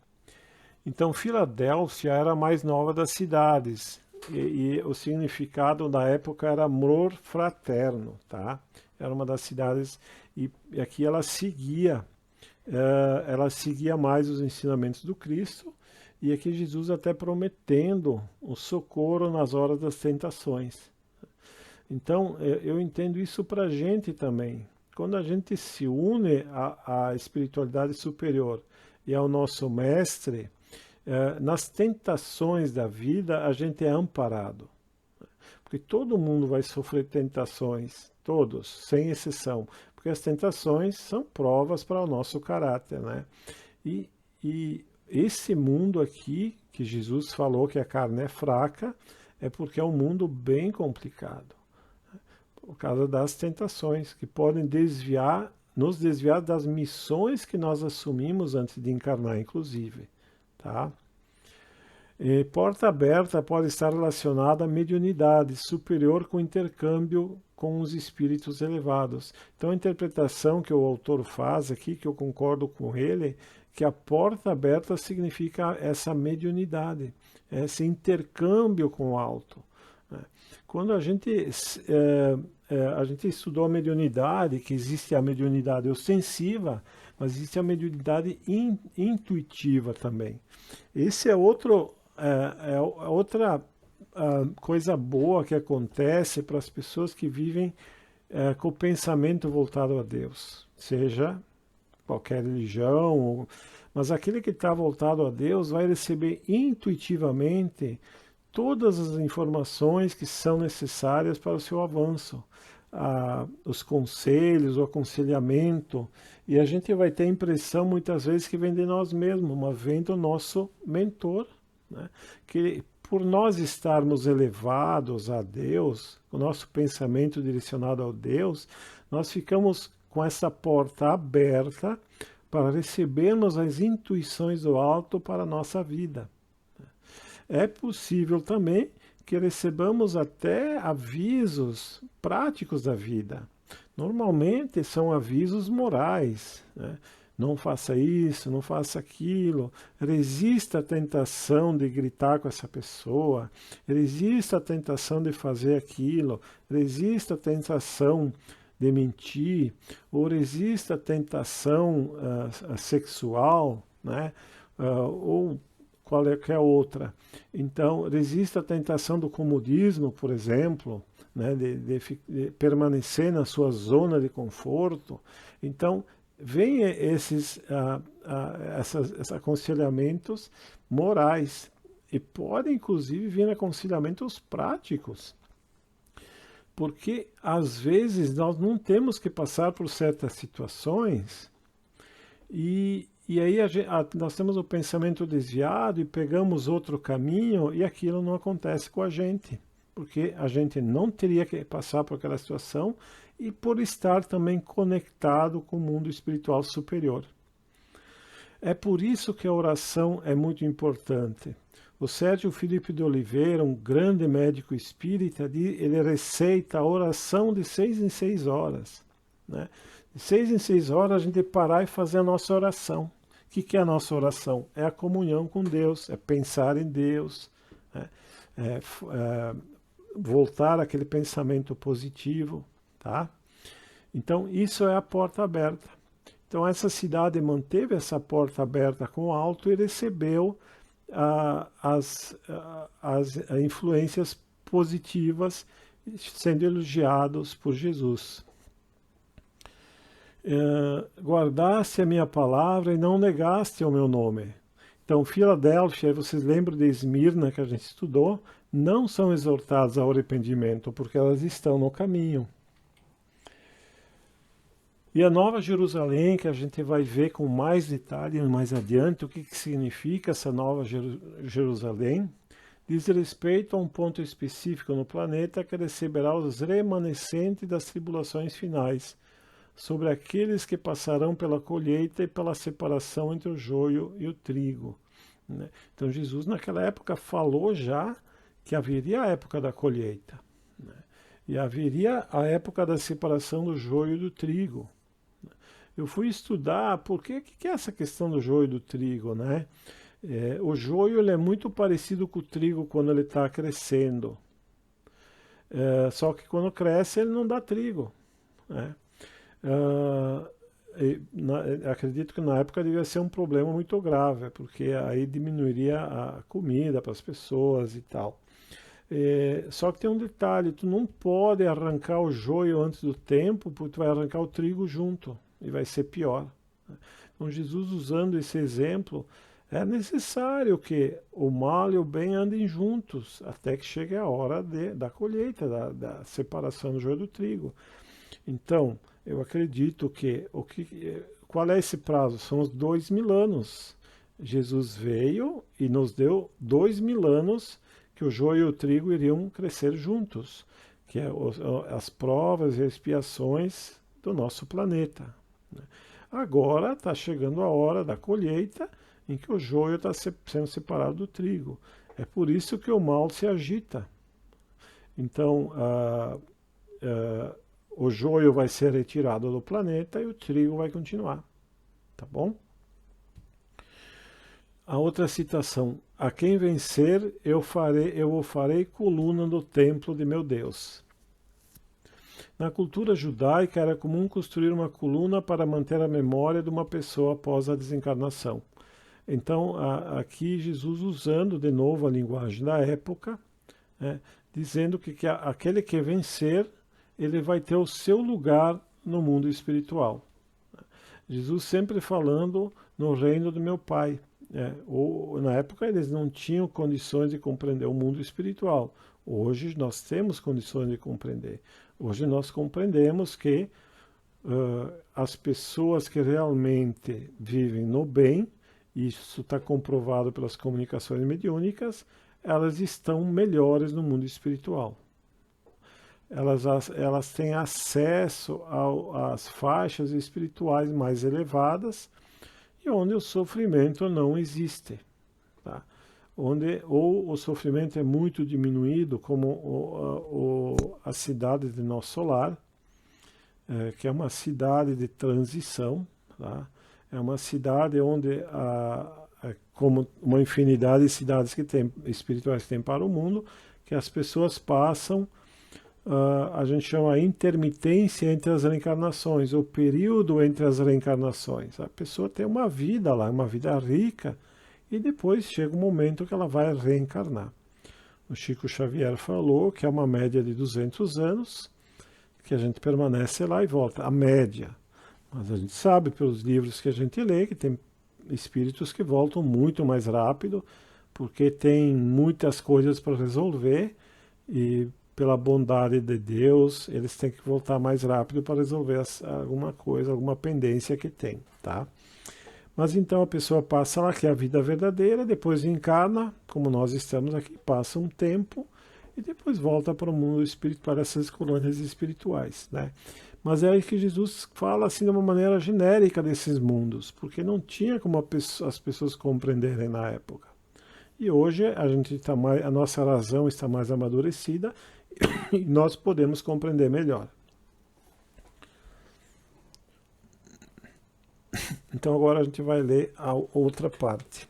Então, Filadélfia era a mais nova das cidades, e o significado da época era amor fraterno, tá? Era uma das cidades, e aqui ela seguia mais os ensinamentos do Cristo, e aqui Jesus até prometendo o socorro nas horas das tentações. Então, eu entendo isso para a gente também. Quando a gente se une à espiritualidade superior e ao nosso mestre, nas tentações da vida a gente é amparado. Porque todo mundo vai sofrer tentações, todos, sem exceção. Porque as tentações são provas para o nosso caráter, né? E esse mundo aqui, que Jesus falou que a carne é fraca, é porque é um mundo bem complicado. Por causa das tentações, que podem nos desviar das missões que nós assumimos antes de encarnar, inclusive. Tá? Porta aberta pode estar relacionada à mediunidade superior com intercâmbio com os espíritos elevados. Então a interpretação que o autor faz aqui, que eu concordo com ele, que a porta aberta significa essa mediunidade, esse intercâmbio com o alto. Quando a gente estudou a mediunidade, que existe a mediunidade ostensiva, mas existe a mediunidade intuitiva também. Esse é outra coisa boa que acontece para as pessoas que vivem com o pensamento voltado a Deus, seja qualquer religião, mas aquele que está voltado a Deus vai receber intuitivamente todas as informações que são necessárias para o seu avanço. os conselhos, o aconselhamento, e a gente vai ter a impressão muitas vezes que vem de nós mesmos, mas vem do nosso mentor, né? Que por nós estarmos elevados a Deus, o nosso pensamento direcionado ao Deus, nós ficamos com essa porta aberta para recebermos as intuições do alto para a nossa vida. É possível também que recebamos até avisos práticos da vida. Normalmente são avisos morais, né? Não faça isso, não faça aquilo, resista à tentação de gritar com essa pessoa, resista à tentação de fazer aquilo, resista à tentação de mentir, ou resista à tentação sexual, né? Ou qualquer outra. Então, resista à tentação do comodismo, por exemplo, né? de permanecer na sua zona de conforto. Então, vem esses aconselhamentos morais, e podem inclusive vir aconselhamentos práticos, porque às vezes nós não temos que passar por certas situações e aí nós temos o pensamento desviado e pegamos outro caminho e aquilo não acontece com a gente, porque a gente não teria que passar por aquela situação e por estar também conectado com o mundo espiritual superior. É por isso que a oração é muito importante. O Sérgio Filipe de Oliveira, um grande médico espírita, ele receita a oração de 6 em 6 horas. Né? De 6 em 6 horas a gente parar e fazer a nossa oração. O que é a nossa oração? É a comunhão com Deus, é pensar em Deus, né? Voltar àquele pensamento positivo. Tá? Então, isso é a porta aberta. Então, essa cidade manteve essa porta aberta com o alto e recebeu as influências positivas sendo elogiados por Jesus. Guardaste a minha palavra e não negaste o meu nome. Então, Filadélfia, vocês lembram de Esmirna que a gente estudou, não são exortadas ao arrependimento, porque elas estão no caminho. E a Nova Jerusalém, que a gente vai ver com mais detalhe mais adiante, o que significa essa Nova Jerusalém, diz respeito a um ponto específico no planeta que receberá os remanescentes das tribulações finais, sobre aqueles que passarão pela colheita e pela separação entre o joio e o trigo. Né? Então Jesus naquela época falou já que haveria a época da colheita, né? E haveria a época da separação do joio e do trigo. Eu fui estudar por que é essa questão do joio e do trigo, né? O joio ele é muito parecido com o trigo quando ele está crescendo. Só que quando cresce ele não dá trigo, né? Acredito que na época devia ser um problema muito grave, porque aí diminuiria a comida para as pessoas e tal. Só que tem um detalhe, tu não pode arrancar o joio antes do tempo, porque tu vai arrancar o trigo junto. E vai ser pior. Então Jesus, usando esse exemplo, é necessário que o mal e o bem andem juntos, até que chegue a hora da colheita, da separação do joio do trigo. Então, eu acredito que, qual é esse prazo? São os 2000 anos. Jesus veio e nos deu 2000 anos que o joio e o trigo iriam crescer juntos, que é as provas e expiações do nosso planeta. Agora está chegando a hora da colheita em que o joio está sendo separado do trigo. É por isso que o mal se agita. Então, o joio vai ser retirado do planeta e o trigo vai continuar. Tá bom? A outra citação. A quem vencer, eu o farei coluna no templo de meu Deus. Na cultura judaica era comum construir uma coluna para manter a memória de uma pessoa após a desencarnação. Então, aqui Jesus usando de novo a linguagem da época, né, dizendo que aquele que vencer, ele vai ter o seu lugar no mundo espiritual. Jesus sempre falando no reino do meu Pai. Ou, na época eles não tinham condições de compreender o mundo espiritual. Hoje nós temos condições de compreender. Hoje nós compreendemos que as pessoas que realmente vivem no bem, isso está comprovado pelas comunicações mediúnicas, elas estão melhores no mundo espiritual. Elas têm acesso às faixas espirituais mais elevadas e onde o sofrimento não existe. Tá? Onde ou o sofrimento é muito diminuído, como a cidade de Nosso Solar, que é uma cidade de transição, tá? É uma cidade onde, como uma infinidade de cidades espirituais que tem para o mundo, que as pessoas passam, a gente chama a intermitência entre as reencarnações, o período entre as reencarnações. A pessoa tem uma vida lá, uma vida rica, e depois chega um momento que ela vai reencarnar. O Chico Xavier falou que é uma média de 200 anos, que a gente permanece lá e volta, a média. Mas a gente sabe pelos livros que a gente lê que tem espíritos que voltam muito mais rápido, porque tem muitas coisas para resolver e pela bondade de Deus eles têm que voltar mais rápido para resolver alguma coisa, alguma pendência que tem, tá? Mas então a pessoa passa lá, que é a vida verdadeira, depois encarna, como nós estamos aqui, passa um tempo e depois volta para o mundo espiritual, essas colônias espirituais, né? Mas é aí que Jesus fala assim de uma maneira genérica desses mundos, porque não tinha como as pessoas compreenderem na época. E hoje a nossa razão está mais amadurecida e nós podemos compreender melhor. Então agora a gente vai ler a outra parte.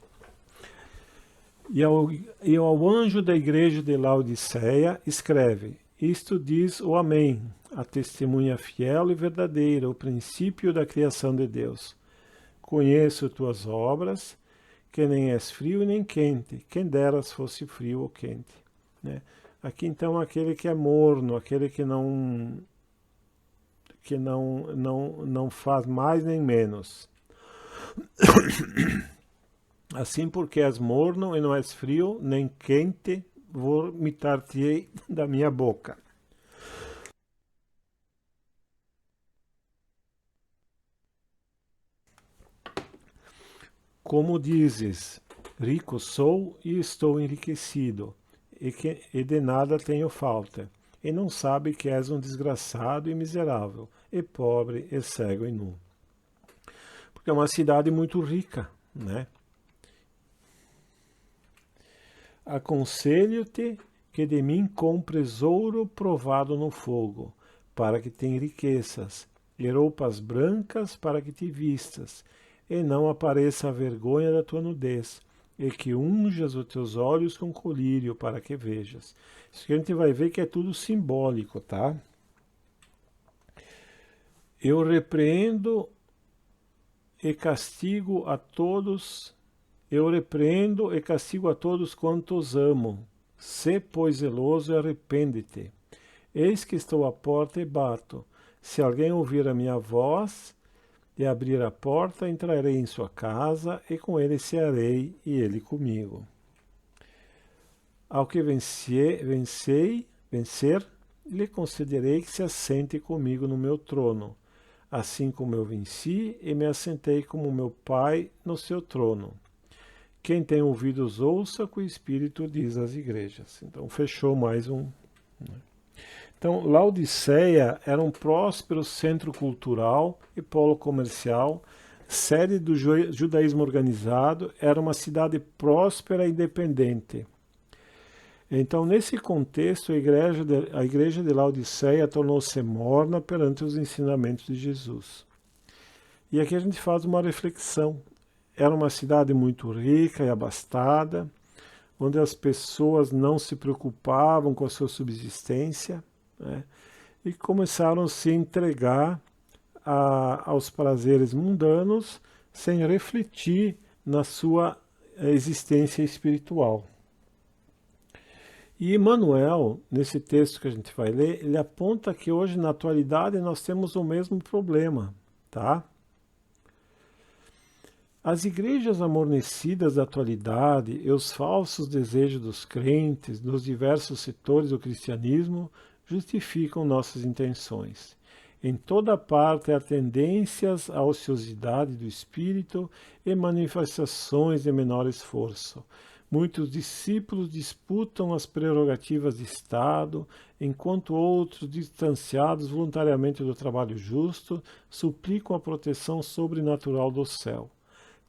E ao anjo da igreja de Laodiceia escreve: isto diz o Amém, a testemunha fiel e verdadeira, o princípio da criação de Deus. Conheço tuas obras, que nem és frio nem quente, quem deras fosse frio ou quente. Né? Aqui então aquele que é morno, aquele que não faz mais nem menos. Assim porque és morno e não és frio nem quente, vomitar-te-ei da minha boca. Como dizes, rico sou e estou enriquecido, e de nada tenho falta, e não sabe que és um desgraçado e miserável, e pobre, e cego e nu. Porque é uma cidade muito rica, né? Aconselho-te que de mim compres ouro provado no fogo, para que te enriqueças, e roupas brancas para que te vistas, e não apareça a vergonha da tua nudez, e que unjas os teus olhos com colírio para que vejas. Isso que a gente vai ver que é tudo simbólico, tá? Eu repreendo e castigo a todos quantos amo. Sê, pois, zeloso e arrepende-te. Eis que estou à porta e bato. Se alguém ouvir a minha voz e abrir a porta, entrarei em sua casa e com ele cearei e ele comigo. Ao que vencer, lhe concederei que se assente comigo no meu trono, assim como eu venci e me assentei como meu Pai no seu trono. Quem tem ouvidos ouça o que o Espírito diz às igrejas. Então fechou mais um. Então Laodiceia era um próspero centro cultural e polo comercial, sede do judaísmo organizado, era uma cidade próspera e independente. Então, nesse contexto, a igreja de Laodiceia tornou-se morna perante os ensinamentos de Jesus. E aqui a gente faz uma reflexão. Era uma cidade muito rica e abastada, onde as pessoas não se preocupavam com a sua subsistência, né? E começaram a se entregar aos prazeres mundanos sem refletir na sua existência espiritual. E Emmanuel, nesse texto que a gente vai ler, ele aponta que hoje, na atualidade, nós temos o mesmo problema, tá? As igrejas amornecidas da atualidade e os falsos desejos dos crentes nos diversos setores do cristianismo justificam nossas intenções. Em toda parte há tendências à ociosidade do espírito e manifestações de menor esforço. Muitos discípulos disputam as prerrogativas de Estado, enquanto outros, distanciados voluntariamente do trabalho justo, suplicam a proteção sobrenatural do céu.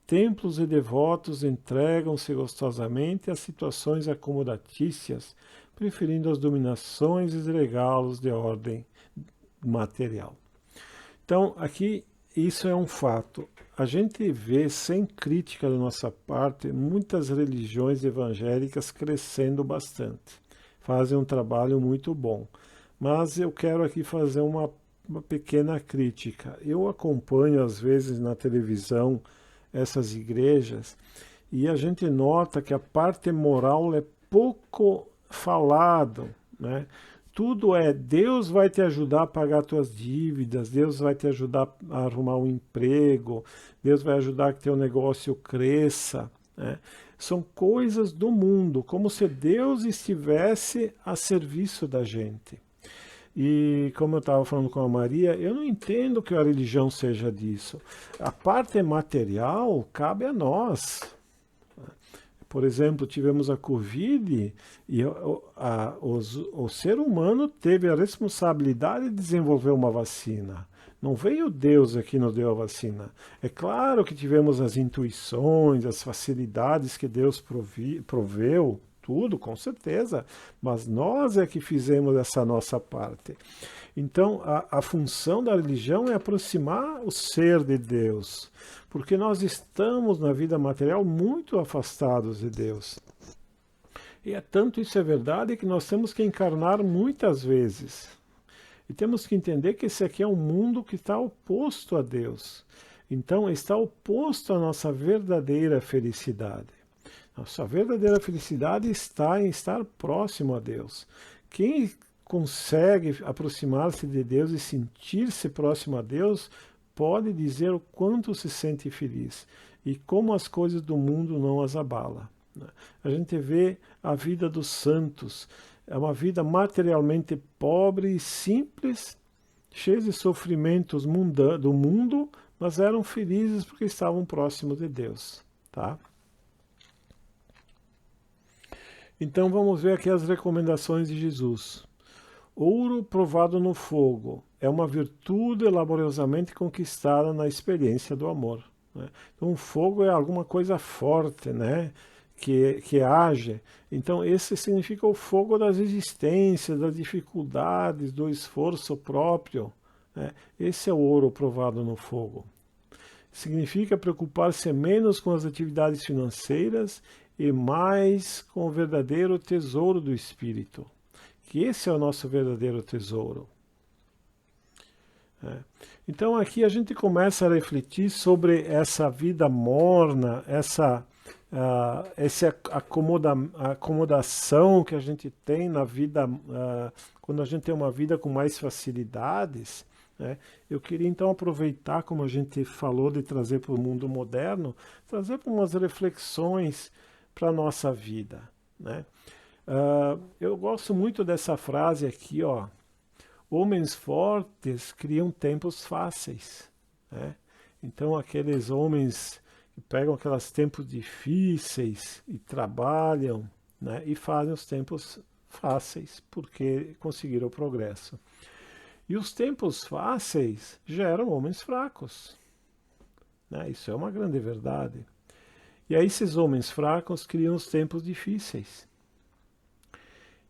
Templos e devotos entregam-se gostosamente a situações acomodatícias, preferindo as dominações e regalos de ordem material. Então, aqui, isso é um fato. A gente vê, sem crítica da nossa parte, muitas religiões evangélicas crescendo bastante. Fazem um trabalho muito bom. Mas eu quero aqui fazer uma pequena crítica. Eu acompanho, às vezes, na televisão, essas igrejas, e a gente nota que a parte moral é pouco falado, né? Tudo é, Deus vai te ajudar a pagar tuas dívidas, Deus vai te ajudar a arrumar um emprego, Deus vai ajudar que teu negócio cresça, né? São coisas do mundo, como se Deus estivesse a serviço da gente. E como eu estava falando com a Maria, eu não entendo que a religião seja disso. A parte material cabe a nós. Por exemplo, tivemos a Covid e o ser humano teve a responsabilidade de desenvolver uma vacina. Não veio Deus aqui e nos deu a vacina. É claro que tivemos as intuições, as facilidades que Deus proveu, tudo, com certeza, mas nós é que fizemos essa nossa parte. Então, a função da religião é aproximar o ser de Deus, porque nós estamos na vida material muito afastados de Deus. E tanto isso é verdade que nós temos que encarnar muitas vezes. E temos que entender que esse aqui é um mundo que está oposto a Deus. Então, está oposto à nossa verdadeira felicidade. Nossa verdadeira felicidade está em estar próximo a Deus. Quem consegue aproximar-se de Deus e sentir-se próximo a Deus, pode dizer o quanto se sente feliz e como as coisas do mundo não as abala. A gente vê a vida dos santos, é uma vida materialmente pobre e simples, cheia de sofrimentos do mundo, mas eram felizes porque estavam próximos de Deus, tá? Então vamos ver aqui as recomendações de Jesus. Ouro provado no fogo é uma virtude laboriosamente conquistada na experiência do amor, né? Então o fogo é alguma coisa forte, né? Que age. Então esse significa o fogo das existências, das dificuldades, do esforço próprio, né? Esse é o ouro provado no fogo. Significa preocupar-se menos com as atividades financeiras e mais com o verdadeiro tesouro do Espírito. Que esse é o nosso verdadeiro tesouro. Então aqui a gente começa a refletir sobre essa vida morna, essa acomodação que a gente tem na vida, quando a gente tem uma vida com mais facilidades, né? Eu queria então aproveitar, como a gente falou, de trazer para o mundo moderno, trazer para umas reflexões para a nossa vida, né? Eu gosto muito dessa frase aqui, ó. Homens fortes criam tempos fáceis, né? Então aqueles homens que pegam aqueles tempos difíceis e trabalham, né? E fazem os tempos fáceis porque conseguiram o progresso. E os tempos fáceis geram homens fracos, né? Isso é uma grande verdade. E aí esses homens fracos criam os tempos difíceis.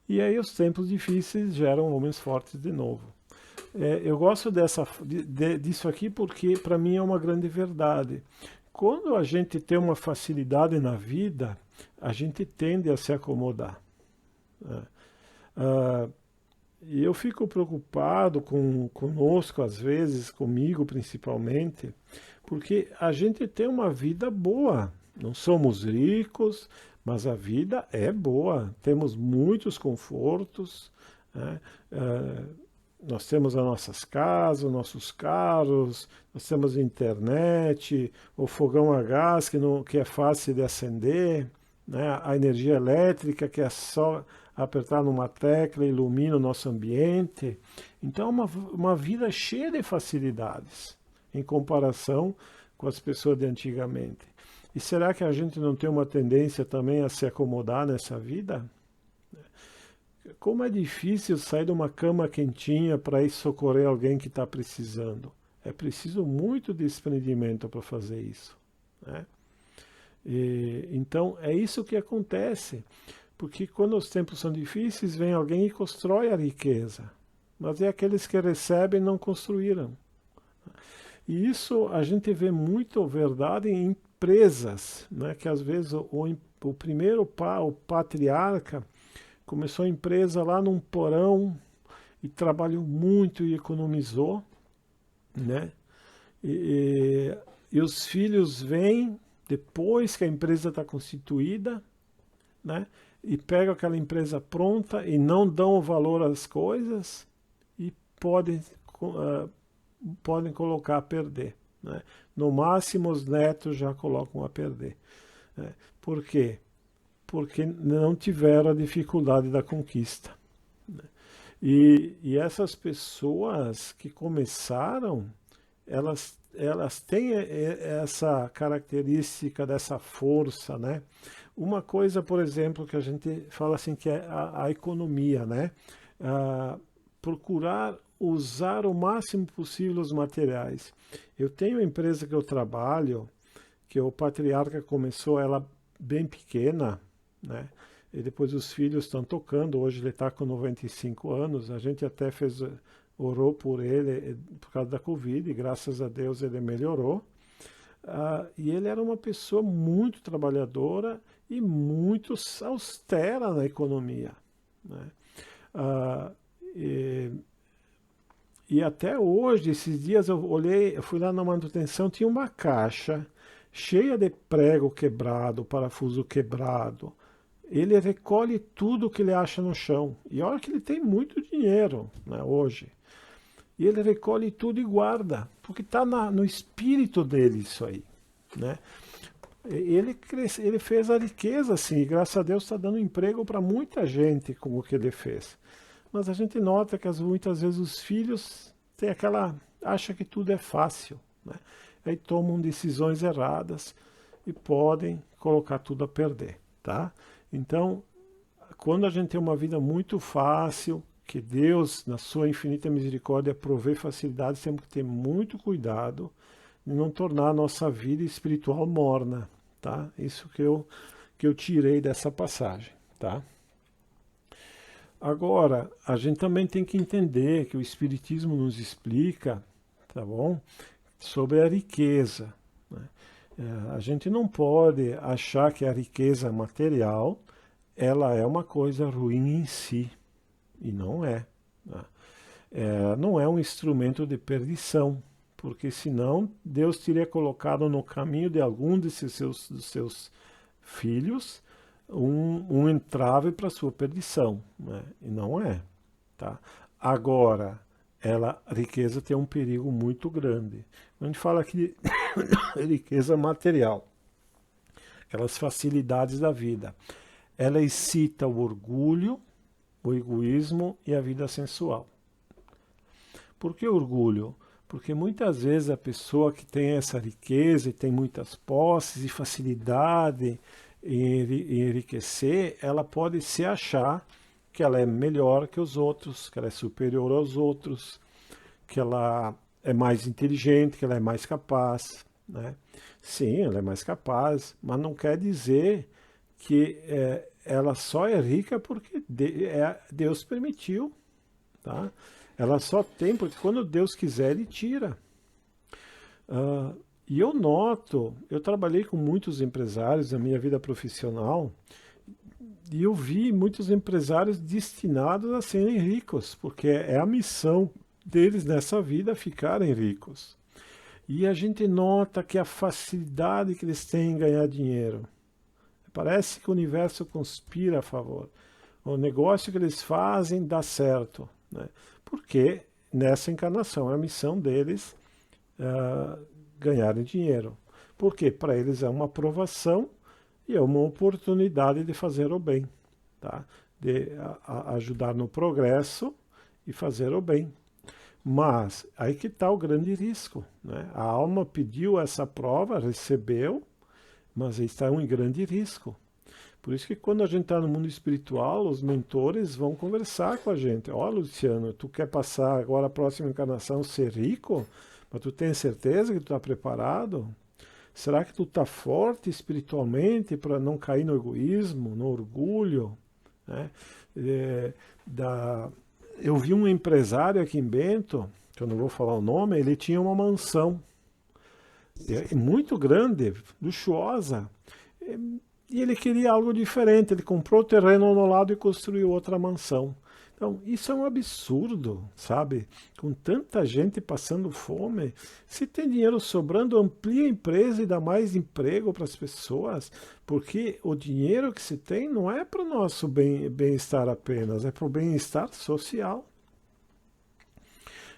E aí os tempos difíceis geram homens fortes de novo. Eu gosto disso aqui porque para mim é uma grande verdade. Quando a gente tem uma facilidade na vida, a gente tende a se acomodar. E eu fico preocupado conosco, às vezes, comigo principalmente, porque a gente tem uma vida boa. Não somos ricos, mas a vida é boa. Temos muitos confortos, né? nós temos as nossas casas, nossos carros, nós temos internet, o fogão a gás que é fácil de acender, né? A energia elétrica que é só apertar numa tecla e ilumina o nosso ambiente. Então é uma vida cheia de facilidades em comparação com as pessoas de antigamente. E será que a gente não tem uma tendência também a se acomodar nessa vida? Como é difícil sair de uma cama quentinha para ir socorrer alguém que está precisando. É preciso muito desprendimento para fazer isso, né? Então, é isso que acontece. Porque quando os tempos são difíceis, vem alguém e constrói a riqueza. Mas é aqueles que recebem não construíram. E isso a gente vê muito verdade em empresas, né? Que às vezes o primeiro o patriarca começou a empresa lá num porão e trabalhou muito e economizou, né? E os filhos vêm depois que a empresa está constituída, né? E pegam aquela empresa pronta e não dão valor às coisas e podem colocar a perder, né? No máximo os netos já colocam a perder, né? Por quê? Porque não tiveram a dificuldade da conquista, né? E essas pessoas que começaram, elas têm essa característica dessa força, né? Uma coisa, por exemplo, que a gente fala assim, que é a economia, né? Procurar usar o máximo possível os materiais. Eu tenho uma empresa que eu trabalho, que o patriarca começou ela bem pequena, né? E depois os filhos estão tocando. Hoje ele está com 95 anos. A gente até orou por ele por causa da Covid, e graças a Deus ele melhorou. E ele era uma pessoa muito trabalhadora e muito austera na economia, né? E até hoje, esses dias eu fui lá na manutenção, tinha uma caixa cheia de prego quebrado, parafuso quebrado. Ele recolhe tudo que ele acha no chão. E olha que ele tem muito dinheiro, né, hoje. E ele recolhe tudo e guarda, porque está no espírito dele isso aí, né? Ele fez a riqueza, assim, e graças a Deus está dando emprego para muita gente com o que ele fez. Mas a gente nota que muitas vezes os filhos têm acham que tudo é fácil, né? Aí tomam decisões erradas e podem colocar tudo a perder, tá? Então, quando a gente tem uma vida muito fácil, que Deus, na sua infinita misericórdia, provê facilidades, temos que ter muito cuidado de não tornar a nossa vida espiritual morna, tá? Isso que eu tirei dessa passagem, tá? Agora, a gente também tem que entender que o Espiritismo nos explica, tá bom? Sobre a riqueza, né? A gente não pode achar que a riqueza material, ela é uma coisa ruim em si, e não é, né? Não é um instrumento de perdição, porque senão Deus teria colocado no caminho de algum dos seus filhos um entrave para a sua perdição, né? E não é, tá? Agora, a riqueza tem um perigo muito grande. A gente fala aqui de riqueza material, aquelas facilidades da vida. Ela excita o orgulho, o egoísmo e a vida sensual. Por que orgulho? Porque muitas vezes a pessoa que tem essa riqueza e tem muitas posses e facilidade em enriquecer, ela pode se achar que ela é melhor que os outros, que ela é superior aos outros, que ela é mais inteligente, que ela é mais capaz, né? Sim, ela é mais capaz, mas não quer dizer que ela só é rica porque Deus permitiu, tá? Ela só tem, porque quando Deus quiser, Ele tira. E eu noto, eu trabalhei com muitos empresários na minha vida profissional, e eu vi muitos empresários destinados a serem ricos, porque é a missão deles nessa vida ficarem ricos. E a gente nota que a facilidade que eles têm em ganhar dinheiro, parece que o universo conspira a favor. O negócio que eles fazem dá certo, né? Porque nessa encarnação. É a missão deles ganharem dinheiro. Por quê? Para eles é uma aprovação e é uma oportunidade de fazer o bem, tá? De ajudar no progresso e fazer o bem. Mas aí que está o grande risco, né? A alma pediu essa prova, recebeu, mas aí está um grande risco. Por isso que quando a gente está no mundo espiritual, os mentores vão conversar com a gente. Ó, Luciano, tu quer passar agora a próxima encarnação ser rico? Mas tu tem certeza que tu está preparado? Será que tu está forte espiritualmente para não cair no egoísmo, no orgulho, né? Eu vi um empresário aqui em Bento, que eu não vou falar o nome, ele tinha uma mansão muito grande, luxuosa, e ele queria algo diferente. Ele comprou o terreno ao lado e construiu outra mansão. Então, isso é um absurdo, sabe? Com tanta gente passando fome, se tem dinheiro sobrando, amplia a empresa e dá mais emprego para as pessoas, porque o dinheiro que se tem não é para o nosso bem-estar apenas, é para o bem-estar social.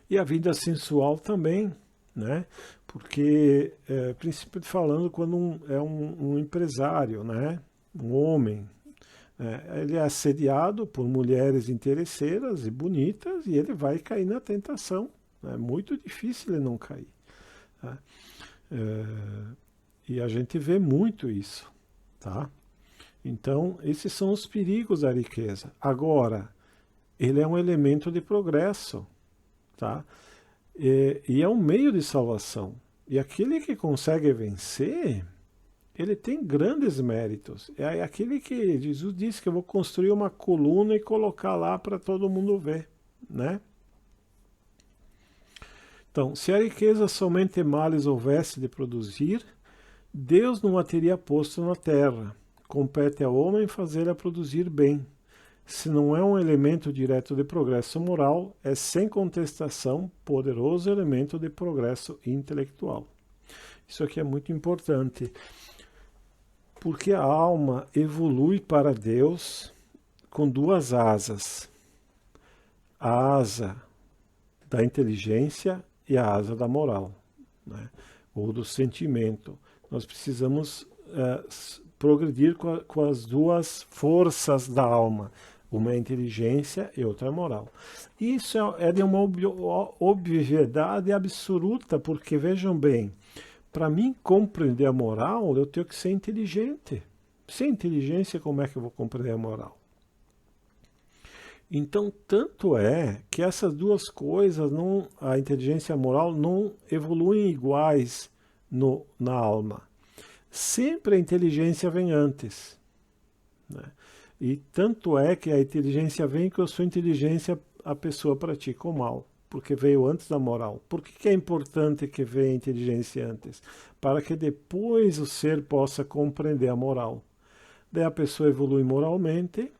E a vida sensual também, né? Porque, principalmente falando quando um empresário, né? Um homem, ele é assediado por mulheres interesseiras e bonitas e ele vai cair na tentação. É muito difícil ele não cair. Tá? E a gente vê muito isso. Tá? Então, esses são os perigos da riqueza. Agora, ele é um elemento de progresso. Tá? E é um meio de salvação. E aquele que consegue vencer, ele tem grandes méritos. É aquele que Jesus disse que eu vou construir uma coluna e colocar lá para todo mundo ver, né? Então, se a riqueza somente males houvesse de produzir, Deus não a teria posto na terra. Compete ao homem fazê-la produzir bem. Se não é um elemento direto de progresso moral, é sem contestação poderoso elemento de progresso intelectual. Isso aqui é muito importante. Porque a alma evolui para Deus com duas asas. A asa da inteligência e a asa da moral, né? Ou do sentimento. Nós precisamos progredir com as duas forças da alma. Uma é a inteligência e outra é a moral. Isso é de uma obviedade absoluta, porque vejam bem, para mim compreender a moral, eu tenho que ser inteligente. Sem inteligência, como é que eu vou compreender a moral? Então, tanto é que essas duas coisas, a inteligência e a moral, não evoluem iguais na alma. Sempre a inteligência vem antes, né? E tanto é que a inteligência vem que a sua inteligência a pessoa pratica o mal, porque veio antes da moral. Por que é importante que venha a inteligência antes? Para que depois o ser possa compreender a moral. Daí a pessoa evolui moralmente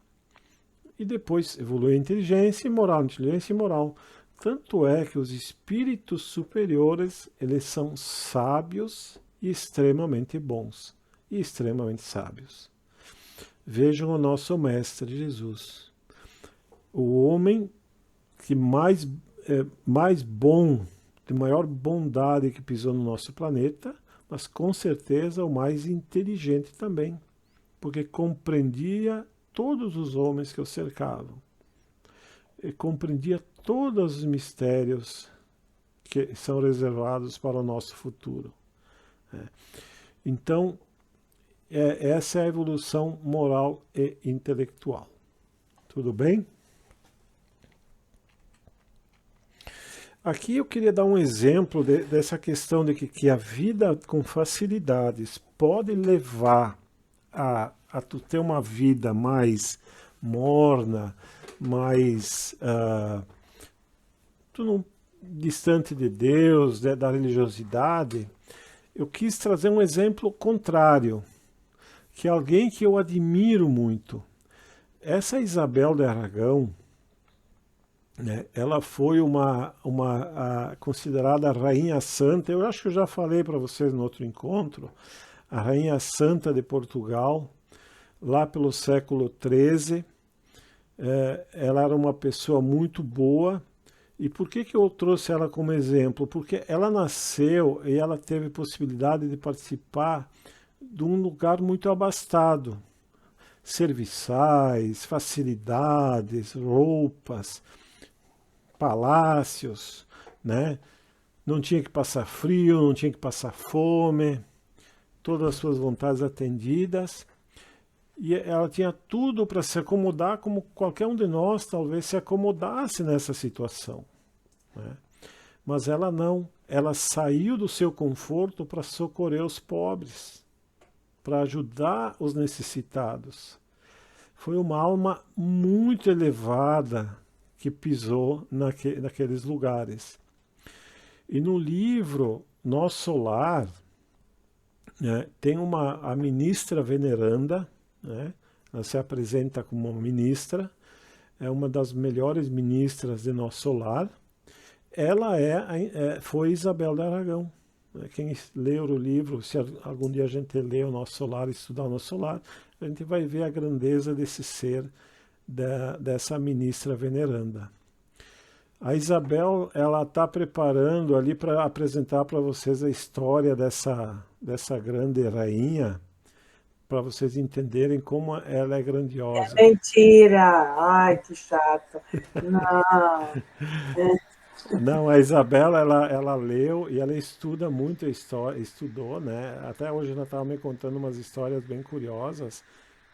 e depois evolui a inteligência e moral, inteligência e moral. Tanto é que os espíritos superiores, eles são sábios e extremamente bons e extremamente sábios. Vejam o nosso Mestre Jesus. O homem que mais bom, de maior bondade que pisou no nosso planeta, mas com certeza o mais inteligente também, porque compreendia todos os homens que o cercavam. E compreendia todos os mistérios que são reservados para o nosso futuro. Então, essa é a evolução moral e intelectual. Tudo bem? Aqui eu queria dar um exemplo dessa questão de que a vida com facilidades pode levar a tu ter uma vida mais morna, mais distante de Deus, da religiosidade. Eu quis trazer um exemplo contrário, que é alguém que eu admiro muito. Essa Isabel de Aragão, né, ela foi considerada a rainha santa. Eu acho que eu já falei para vocês no outro encontro, a rainha santa de Portugal, lá pelo século XIII. Ela era uma pessoa muito boa E por que eu trouxe ela como exemplo? Porque ela nasceu e ela teve possibilidade de participar de um lugar muito abastado. Serviçais, facilidades, roupas, palácios, né? Não tinha que passar frio, não tinha que passar fome, todas as suas vontades atendidas. E ela tinha tudo para se acomodar como qualquer um de nós talvez se acomodasse nessa situação, né? Mas ela não. Ela saiu do seu conforto para socorrer os pobres, para ajudar os necessitados. Foi uma alma muito elevada que pisou naqueles lugares. E no livro Nosso Lar, né, tem a ministra veneranda, né, ela se apresenta como uma ministra, é uma das melhores ministras de Nosso Lar. Ela foi Isabel de Aragão. Quem ler o livro, se algum dia a gente ler o Nosso Lar, estudar o Nosso Lar, a gente vai ver a grandeza desse ser, dessa ministra veneranda. A Isabel, ela está preparando ali para apresentar para vocês a história dessa grande rainha, para vocês entenderem como ela é grandiosa. Mentira! Ai, que chato. Não. Não, a Isabela, ela leu e ela estuda muito a história, estudou, né? Até hoje ela estava me contando umas histórias bem curiosas.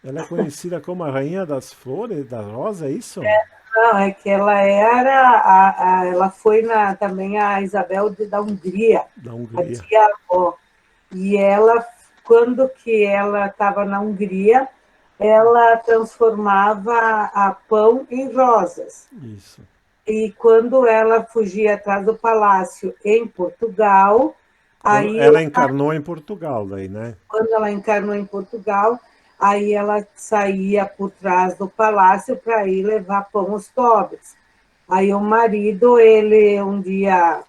Ela é conhecida como a Rainha das Flores, da Rosa, é isso? Não, é que ela ela foi também a Isabel da Hungria, Da a Hungria. tia-avó. E ela, quando que ela estava na Hungria, ela transformava a pão em rosas. Isso. E quando ela fugia atrás do palácio em Portugal, aí Ela encarnou em Portugal daí, né? quando ela encarnou em Portugal, aí ela saía por trás do palácio para ir levar pão aos pobres. Aí o marido, ele um dia,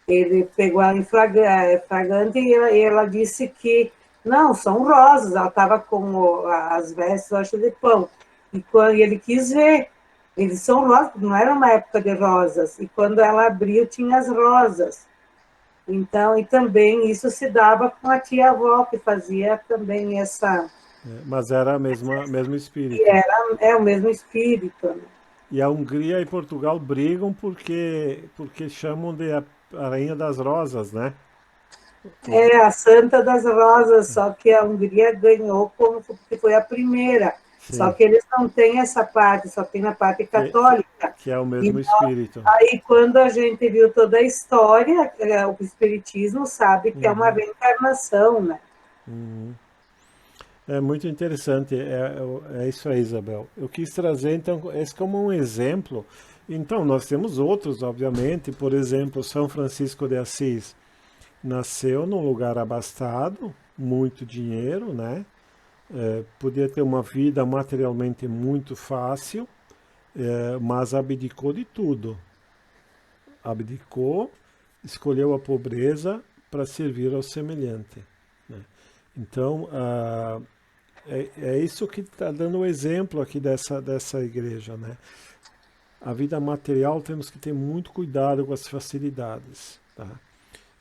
ele pegou ela em flagrante e ela disse que não, são rosas, ela estava com as vestes, acho, de pão. E quando ele quis ver, eles são rosas, não era uma época de rosas. E quando ela abriu, tinha as rosas. Então, e também isso se dava com a tia-avó, que fazia também essa... Mas era mesmo espírito. É o mesmo espírito, né? E a Hungria e Portugal brigam porque chamam de a Rainha das Rosas, né? É a Santa das Rosas, só que a Hungria ganhou porque foi a primeira. Sim. Só que eles não têm essa parte, só tem na parte católica. Que é o mesmo espírito. Aí, quando a gente viu toda a história, o espiritismo sabe que é uma reencarnação, né? É muito interessante, é isso aí, Isabel. Eu quis trazer, então, esse como um exemplo. Então, nós temos outros, obviamente, por exemplo, São Francisco de Assis nasceu num lugar abastado, muito dinheiro, né? Podia ter uma vida materialmente muito fácil, mas abdicou de tudo. Abdicou, escolheu a pobreza para servir ao semelhante, né? Então, é isso que está dando o exemplo aqui dessa igreja, né? A vida material temos que ter muito cuidado com as facilidades, tá?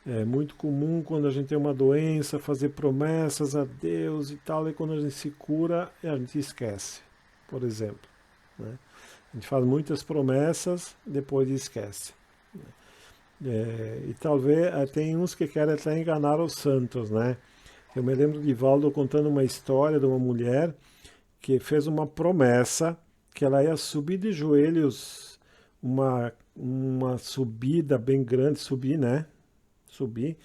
É muito comum quando a gente tem uma doença fazer promessas a Deus e tal, e quando a gente se cura, a gente esquece, por exemplo, né? A gente faz muitas promessas, depois esquece. E talvez tem uns que querem até enganar os santos, né? Eu me lembro de Valdo contando uma história de uma mulher que fez uma promessa que ela ia subir de joelhos, uma subida bem grande, subir, né? Subir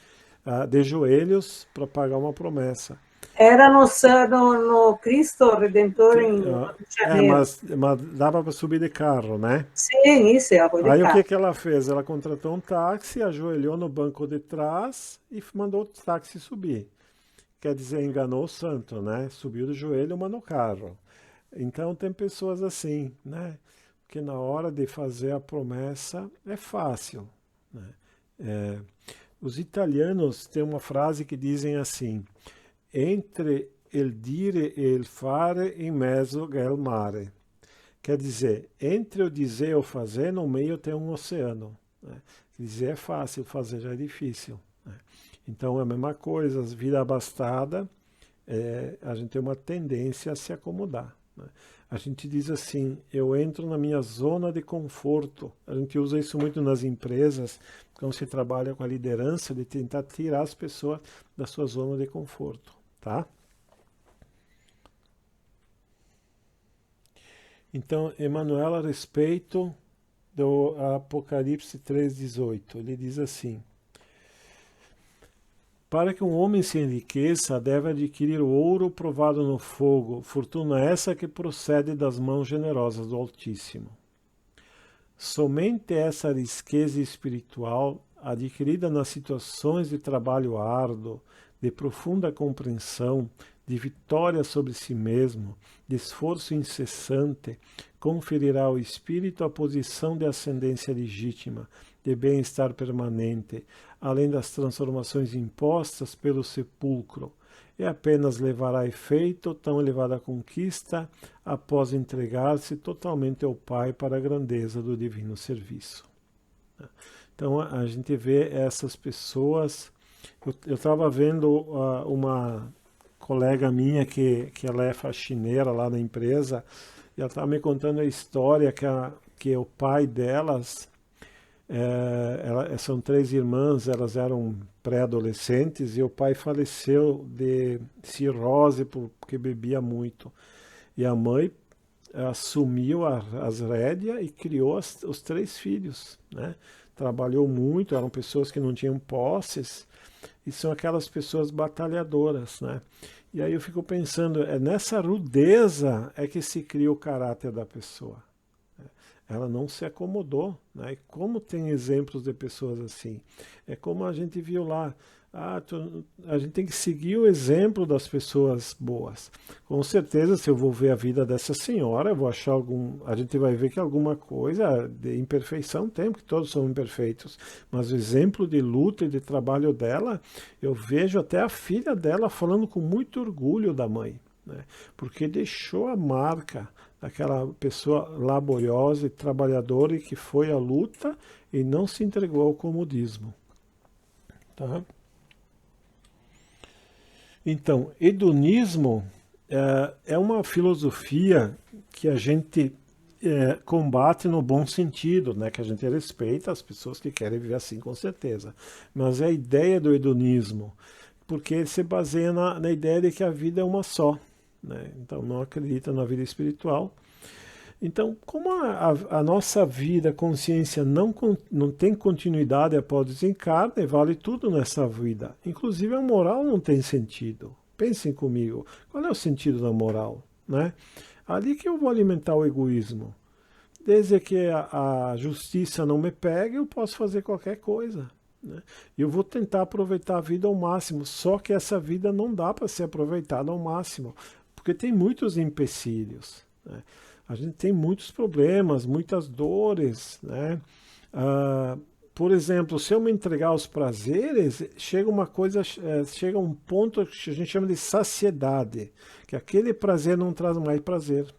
de joelhos para pagar uma promessa. Era no Cristo Redentor em Rio de Janeiro. Mas dava para subir de carro, né? Sim, isso é a de Aí carro. o que ela fez? Ela contratou um táxi, ajoelhou no banco de trás e mandou o táxi subir. Quer dizer, enganou o santo, né? Subiu do joelho, mas no carro. Então tem pessoas assim, né? Que na hora de fazer a promessa é fácil, né? Os italianos têm uma frase que dizem assim: entre il dire e il fare in mezzo è il mare. Quer dizer, entre o dizer e o fazer, no meio tem um oceano. Né? Dizer é fácil, fazer já é difícil. Né? Então é a mesma coisa, a vida abastada, a gente tem uma tendência a se acomodar. Né? A gente diz assim, eu entro na minha zona de conforto. A gente usa isso muito nas empresas, quando se trabalha com a liderança, de tentar tirar as pessoas da sua zona de conforto. Tá? Então, Emmanuel, a respeito do Apocalipse 3,18, ele diz assim: para que um homem se enriqueça, deve adquirir o ouro provado no fogo, fortuna essa que procede das mãos generosas do Altíssimo. Somente essa riqueza espiritual, adquirida nas situações de trabalho árduo, de profunda compreensão, de vitória sobre si mesmo, de esforço incessante, conferirá ao espírito a posição de ascendência legítima, de bem-estar permanente, além das transformações impostas pelo sepulcro, e apenas levará a efeito tão elevada conquista após entregar-se totalmente ao Pai para a grandeza do divino serviço. Então a gente vê essas pessoas. Eu estava vendo uma colega minha que ela é faxineira lá na empresa, e ela estava me contando a história que o pai delas, são 3 irmãs, elas eram pré-adolescentes, e o pai faleceu de cirrose porque bebia muito. E a mãe assumiu as rédeas e criou os 3 filhos, né? Trabalhou muito, eram pessoas que não tinham posses, e são aquelas pessoas batalhadoras, né? E aí eu fico pensando, nessa rudeza é que se cria o caráter da pessoa. Ela não se acomodou, né? E como tem exemplos de pessoas assim? É como a gente viu lá, a gente tem que seguir o exemplo das pessoas boas. Com certeza, se eu vou ver a vida dessa senhora, eu vou achar a gente vai ver que alguma coisa de imperfeição tem, porque todos são imperfeitos. Mas o exemplo de luta e de trabalho dela, eu vejo até a filha dela falando com muito orgulho da mãe, né? Porque deixou a marca daquela pessoa laboriosa e trabalhadora e que foi à luta e não se entregou ao comodismo. Tá? Então, hedonismo é uma filosofia que a gente combate no bom sentido, né? Que a gente respeita as pessoas que querem viver assim, com certeza. Mas é a ideia do hedonismo, porque ele se baseia na ideia de que a vida é uma só, né? Então, não acredita na vida espiritual. Então, como a nossa vida, a consciência não tem continuidade após o desencarne, vale tudo nessa vida. Inclusive a moral não tem sentido. Pensem comigo, qual é o sentido da moral, né? Ali que eu vou alimentar o egoísmo. Desde que a justiça não me pegue, eu posso fazer qualquer coisa, né? Eu vou tentar aproveitar a vida ao máximo, só que essa vida não dá para ser aproveitada ao máximo, porque tem muitos empecilhos, né? A gente tem muitos problemas, muitas dores, né? Por exemplo, se eu me entregar aos prazeres, chega um ponto que a gente chama de saciedade, que aquele prazer não traz mais prazer.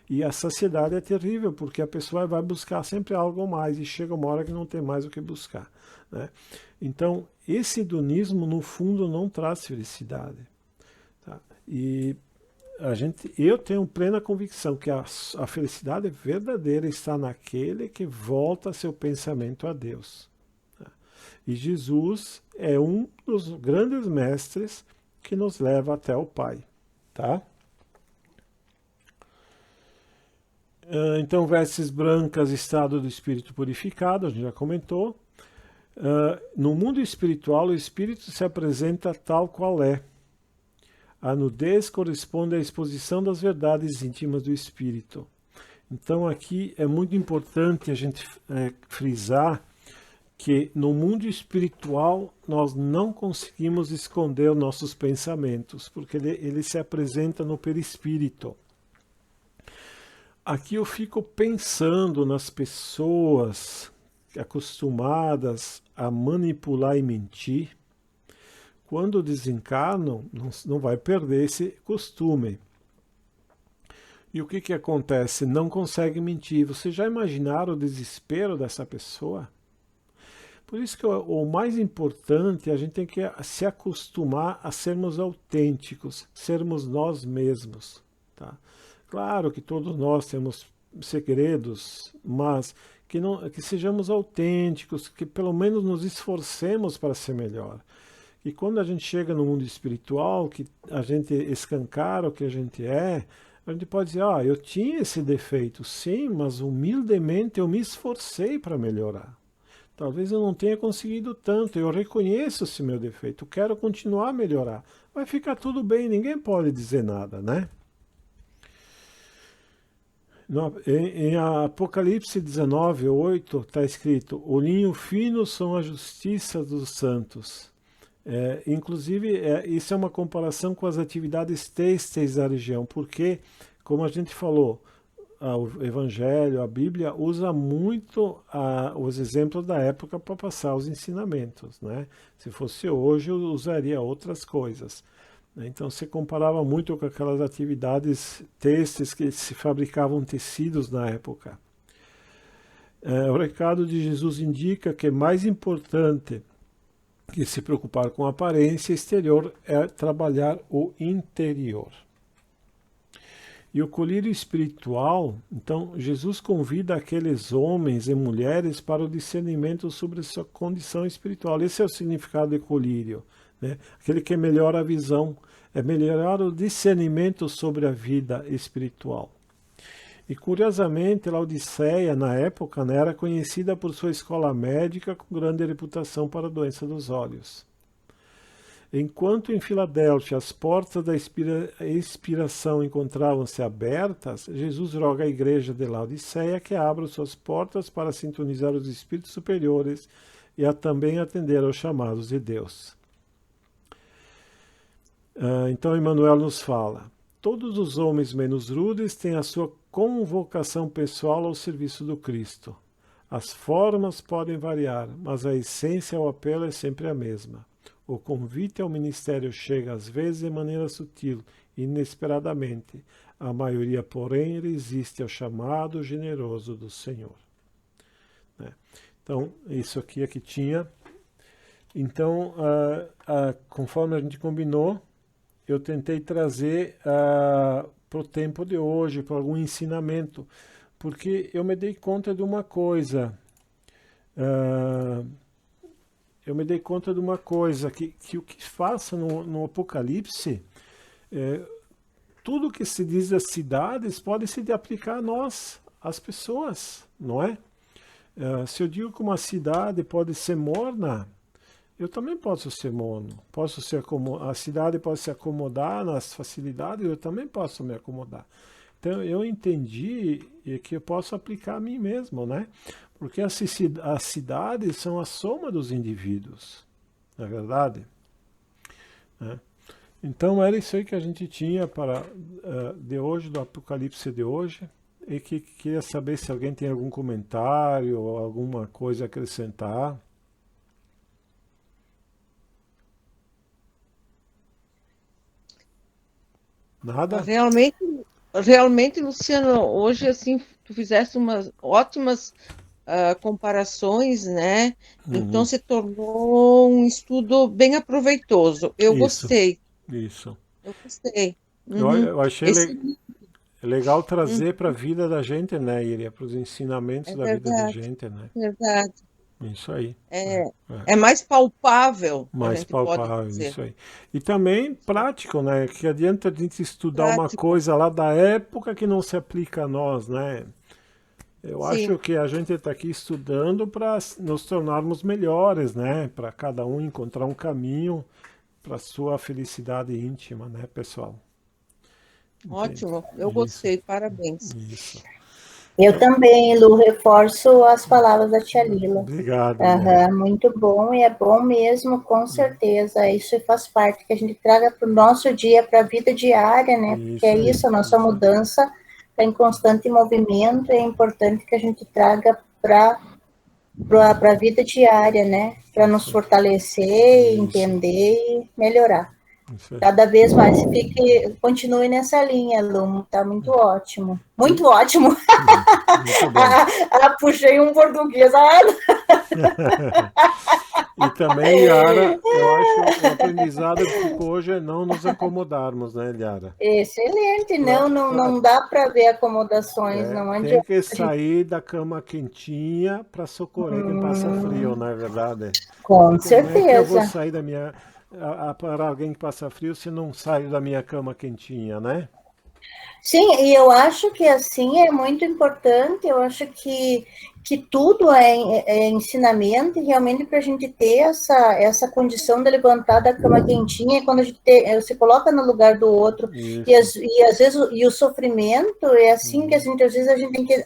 E a saciedade é terrível, porque a pessoa vai buscar sempre algo mais, e chega uma hora que não tem mais o que buscar, né? Então, esse hedonismo, no fundo, não traz felicidade. Tá? E eu tenho plena convicção que a felicidade verdadeira está naquele que volta seu pensamento a Deus. E Jesus é um dos grandes mestres que nos leva até o Pai. Tá? Então, vestes brancas, estado do espírito purificado, a gente já comentou. No mundo espiritual, o espírito se apresenta tal qual é. A nudez corresponde à exposição das verdades íntimas do espírito. Então aqui é muito importante a gente frisar que no mundo espiritual nós não conseguimos esconder os nossos pensamentos, porque ele se apresenta no perispírito. Aqui eu fico pensando nas pessoas acostumadas a manipular e mentir. Quando desencarnam, não vai perder esse costume. E o que que acontece? Não consegue mentir. Vocês já imaginaram o desespero dessa pessoa? Por isso que o mais importante, a gente tem que se acostumar a sermos autênticos, sermos nós mesmos, tá? Claro que todos nós temos segredos, mas que sejamos autênticos, que pelo menos nos esforcemos para ser melhor. E quando a gente chega no mundo espiritual, que a gente escancara o que a gente pode dizer, eu tinha esse defeito, sim, mas humildemente eu me esforcei para melhorar. Talvez eu não tenha conseguido tanto, eu reconheço esse meu defeito, quero continuar a melhorar. Vai ficar tudo bem, ninguém pode dizer nada, né? Em Apocalipse 19:8 está escrito: o linho fino são a justiça dos santos. Inclusive, isso é uma comparação com as atividades têxteis da região, porque, como a gente falou, o Evangelho, a Bíblia, usa muito os exemplos da época para passar os ensinamentos, né? Se fosse hoje, eu usaria outras coisas. Então, se comparava muito com aquelas atividades têxteis que se fabricavam tecidos na época. O recado de Jesus indica que é mais importante que se preocupar com a aparência exterior é trabalhar o interior. E o colírio espiritual, então, Jesus convida aqueles homens e mulheres para o discernimento sobre sua condição espiritual. Esse é o significado de colírio, né? Aquele que melhora a visão, é melhorar o discernimento sobre a vida espiritual. E curiosamente, Laodiceia, na época, né, era conhecida por sua escola médica com grande reputação para a doença dos olhos. Enquanto em Filadélfia as portas da inspiração encontravam-se abertas, Jesus roga à igreja de Laodiceia que abra suas portas para sintonizar os espíritos superiores e também atender aos chamados de Deus. Então Emmanuel nos fala: todos os homens menos rudes têm a sua convocação pessoal ao serviço do Cristo. As formas podem variar, mas a essência ao apelo é sempre a mesma. O convite ao ministério chega às vezes de maneira sutil, inesperadamente. A maioria, porém, resiste ao chamado generoso do Senhor. Então, isso aqui é que tinha. Então, conforme a gente combinou, eu tentei trazer para o tempo de hoje, para algum ensinamento, porque eu me dei conta de uma coisa. Que o que faça no Apocalipse, tudo que se diz das cidades pode se aplicar a nós, as pessoas, não é? Se eu digo que uma cidade pode ser morna, eu também posso ser morno. A cidade pode se acomodar nas facilidades, eu também posso me acomodar. Então eu entendi que eu posso aplicar a mim mesmo, né? Porque as cidades são a soma dos indivíduos, não é verdade? Então era isso aí que a gente tinha para de hoje, do Apocalipse de hoje, e que queria saber se alguém tem algum comentário ou alguma coisa a acrescentar. Nada? Realmente, Luciano, hoje assim tu fizeste umas ótimas comparações, né? Então se tornou um estudo bem aproveitoso. Eu gostei. Isso. Eu gostei. Eu achei legal trazer para a vida da gente, né, Iria? Para os ensinamentos da vida da gente, né? Verdade. Isso aí. É mais palpável. Mais palpável, isso aí. E também prático, né? Que adianta a gente estudar uma coisa lá da época que não se aplica a nós, né? Eu acho que a gente está aqui estudando para nos tornarmos melhores, né? Para cada um encontrar um caminho para a sua felicidade íntima, né, pessoal? Ótimo, eu gostei, parabéns. Isso. Eu também, Lu, reforço as palavras da tia Lila. Obrigado. Muito bom, e é bom mesmo, com certeza. Isso faz parte que a gente traga para o nosso dia, para a vida diária, né? Porque é isso, a nossa mudança está em constante movimento, e é importante que a gente traga para a vida diária, né? Para nos fortalecer, entender e melhorar. Isso aí. Cada vez mais continue nessa linha, Lu, tá muito ótimo. Muito ótimo. Muito bom. Puxei um português. E também, Yara, eu acho o aprendizado que ficou hoje é não nos acomodarmos, né, Yara? Excelente. Não dá para ver acomodações, não Tem adianta. que sair da cama quentinha para socorrer quem passa frio, não é verdade? Com Como é que eu vou certeza. sair da minha para alguém que passa frio se não saio da minha cama quentinha, né? Sim, e eu acho que assim é muito importante, eu acho que tudo é ensinamento e realmente para a gente ter essa condição de levantar da cama quentinha, quando a gente se coloca no lugar do outro, Isso. e às vezes o sofrimento é assim que às vezes a gente tem que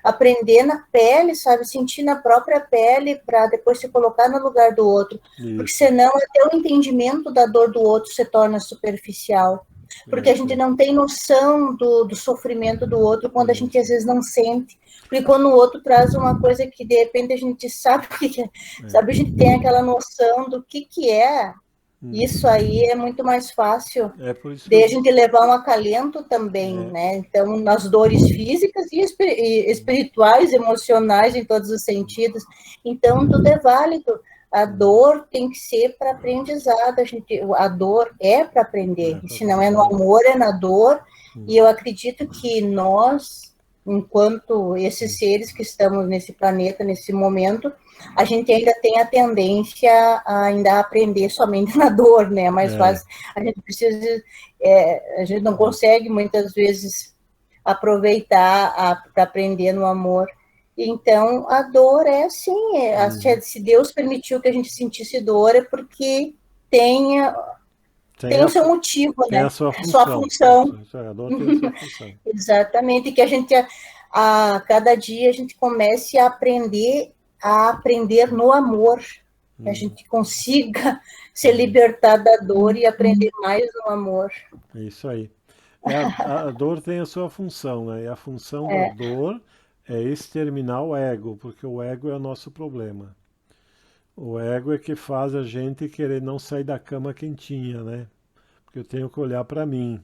aprender na pele, sabe, sentir na própria pele para depois se colocar no lugar do outro, porque Isso. senão até o entendimento da dor do outro se torna superficial. Porque a gente não tem noção do sofrimento do outro quando a gente às vezes não sente. Porque quando o outro traz uma coisa que de repente a gente sabe o que é, sabe, a gente tem aquela noção do que é. Isso aí é muito mais fácil É por isso de a gente levar um acalento também, né? Então, nas dores físicas e espirituais, emocionais, em todos os sentidos. Então, tudo é válido. A dor tem que ser para aprendizado. A dor é para aprender. Se não é no amor, é na dor. E eu acredito que nós, enquanto esses seres que estamos nesse planeta, nesse momento, a gente ainda tem a tendência a ainda aprender somente na dor, né? Mais fácil. A gente precisa, a gente não consegue muitas vezes aproveitar para aprender no amor. Então, a dor é assim, se Deus permitiu que a gente sentisse dor, é porque tem o seu motivo, tem né? a sua A sua função. função. A dor tem a sua função. Exatamente, que a gente, a cada dia, a gente comece a aprender no amor, que a gente consiga se libertar da dor e aprender mais no amor. É isso aí. A dor tem a sua função, né? E a função da dor é exterminar o ego, porque o ego é o nosso problema. O ego é que faz a gente querer não sair da cama quentinha, né? Porque eu tenho que olhar para mim.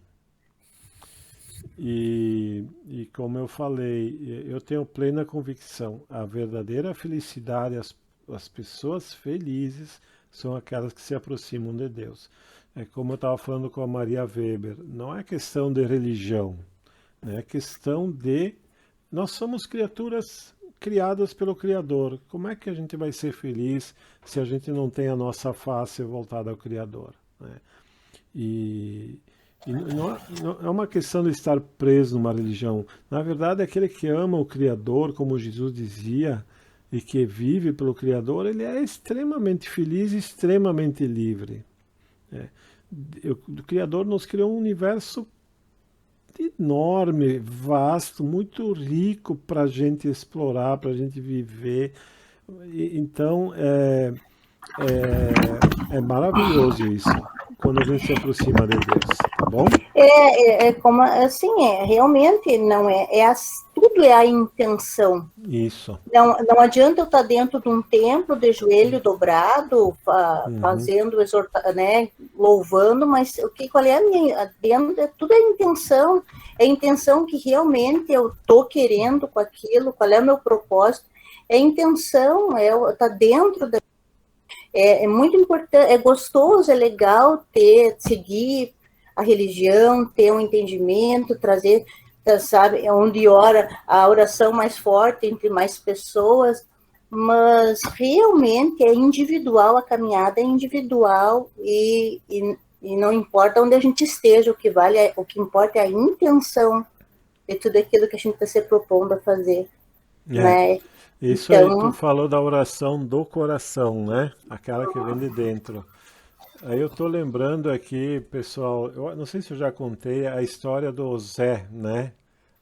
E como eu falei, eu tenho plena convicção, a verdadeira felicidade, as pessoas felizes são aquelas que se aproximam de Deus. É como eu estava falando com a Maria Weber, não é questão de religião, né? É questão de... Nós somos criaturas criadas pelo Criador. Como é que a gente vai ser feliz se a gente não tem a nossa face voltada ao Criador, né? E não é uma questão de estar preso numa religião. Na verdade, aquele que ama o Criador, como Jesus dizia, e que vive pelo Criador, ele é extremamente feliz e extremamente livre. O Criador nos criou um universo enorme, vasto, muito rico para a gente explorar, para a gente viver. Então, é maravilhoso isso, quando a gente se aproxima de Deus, tá bom? Como assim, realmente não tudo é a intenção. Isso. Não adianta eu estar dentro de um templo de joelho dobrado, fazendo, né, louvando, mas qual é a minha, tudo é intenção, é a intenção que realmente eu estou querendo com aquilo, qual é o meu propósito, é a intenção, tá dentro da... É muito importante, é gostoso, é legal seguir a religião, ter um entendimento, trazer, sabe, onde ora a oração mais forte entre mais pessoas, mas realmente é individual, a caminhada é individual e não importa onde a gente esteja, o que importa é a intenção de tudo aquilo que a gente está se propondo a fazer, né? Isso então... aí, tu falou da oração do coração, né? Aquela que vem de dentro. Aí eu tô lembrando aqui, pessoal, eu não sei se eu já contei a história do Zé, né?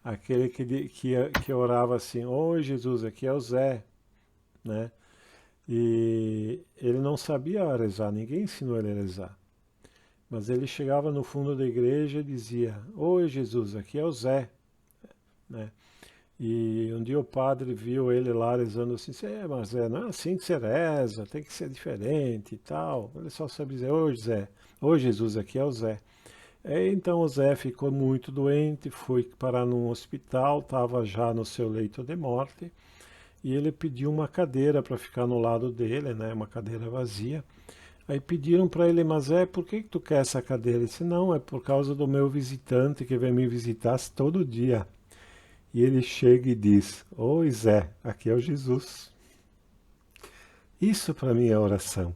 Aquele que orava assim, oi Jesus, aqui é o Zé, né? E ele não sabia rezar, ninguém ensinou ele a rezar. Mas ele chegava no fundo da igreja e dizia, oi Jesus, aqui é o Zé, né? E um dia o padre viu ele lá rezando assim, mas não é assim que você reza, tem que ser diferente e tal. Ele só sabe dizer, oi Zé, Oi, Jesus, aqui é o Zé. Então o Zé ficou muito doente, foi parar num hospital, estava já no seu leito de morte, e ele pediu uma cadeira para ficar no lado dele, né, uma cadeira vazia. Aí pediram para ele, mas Zé, por que tu quer essa cadeira? Ele disse, não, é por causa do meu visitante que vem me visitar todo dia. E ele chega e diz, oi Zé, aqui é o Jesus. Isso para mim é oração.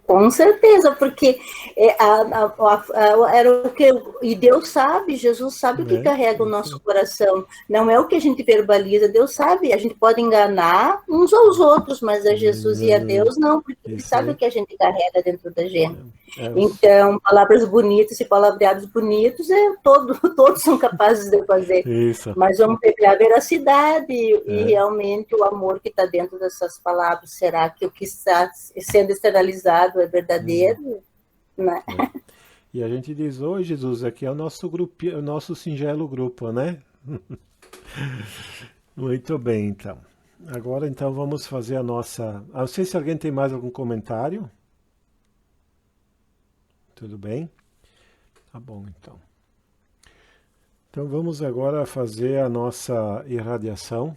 Com certeza, porque era o que. E Deus sabe, Jesus sabe o que carrega o nosso coração. Não é o que a gente verbaliza, Deus sabe. A gente pode enganar uns aos outros, mas a Jesus e a Deus não, porque Ele sabe o que a gente carrega dentro da gente. Então, palavras bonitas e palavreados bonitos, todos são capazes de fazer. Isso. Mas vamos pegar a veracidade e realmente o amor que está dentro dessas palavras. Será que o que está sendo externalizado é verdadeiro? Né? E a gente diz, oi Jesus, aqui é o nosso grupo, o nosso singelo grupo, né? Muito bem, então. Agora, então, vamos fazer a nossa... Não sei se alguém tem mais algum comentário. Tudo bem? Tá bom, então. Então, vamos agora fazer a nossa irradiação.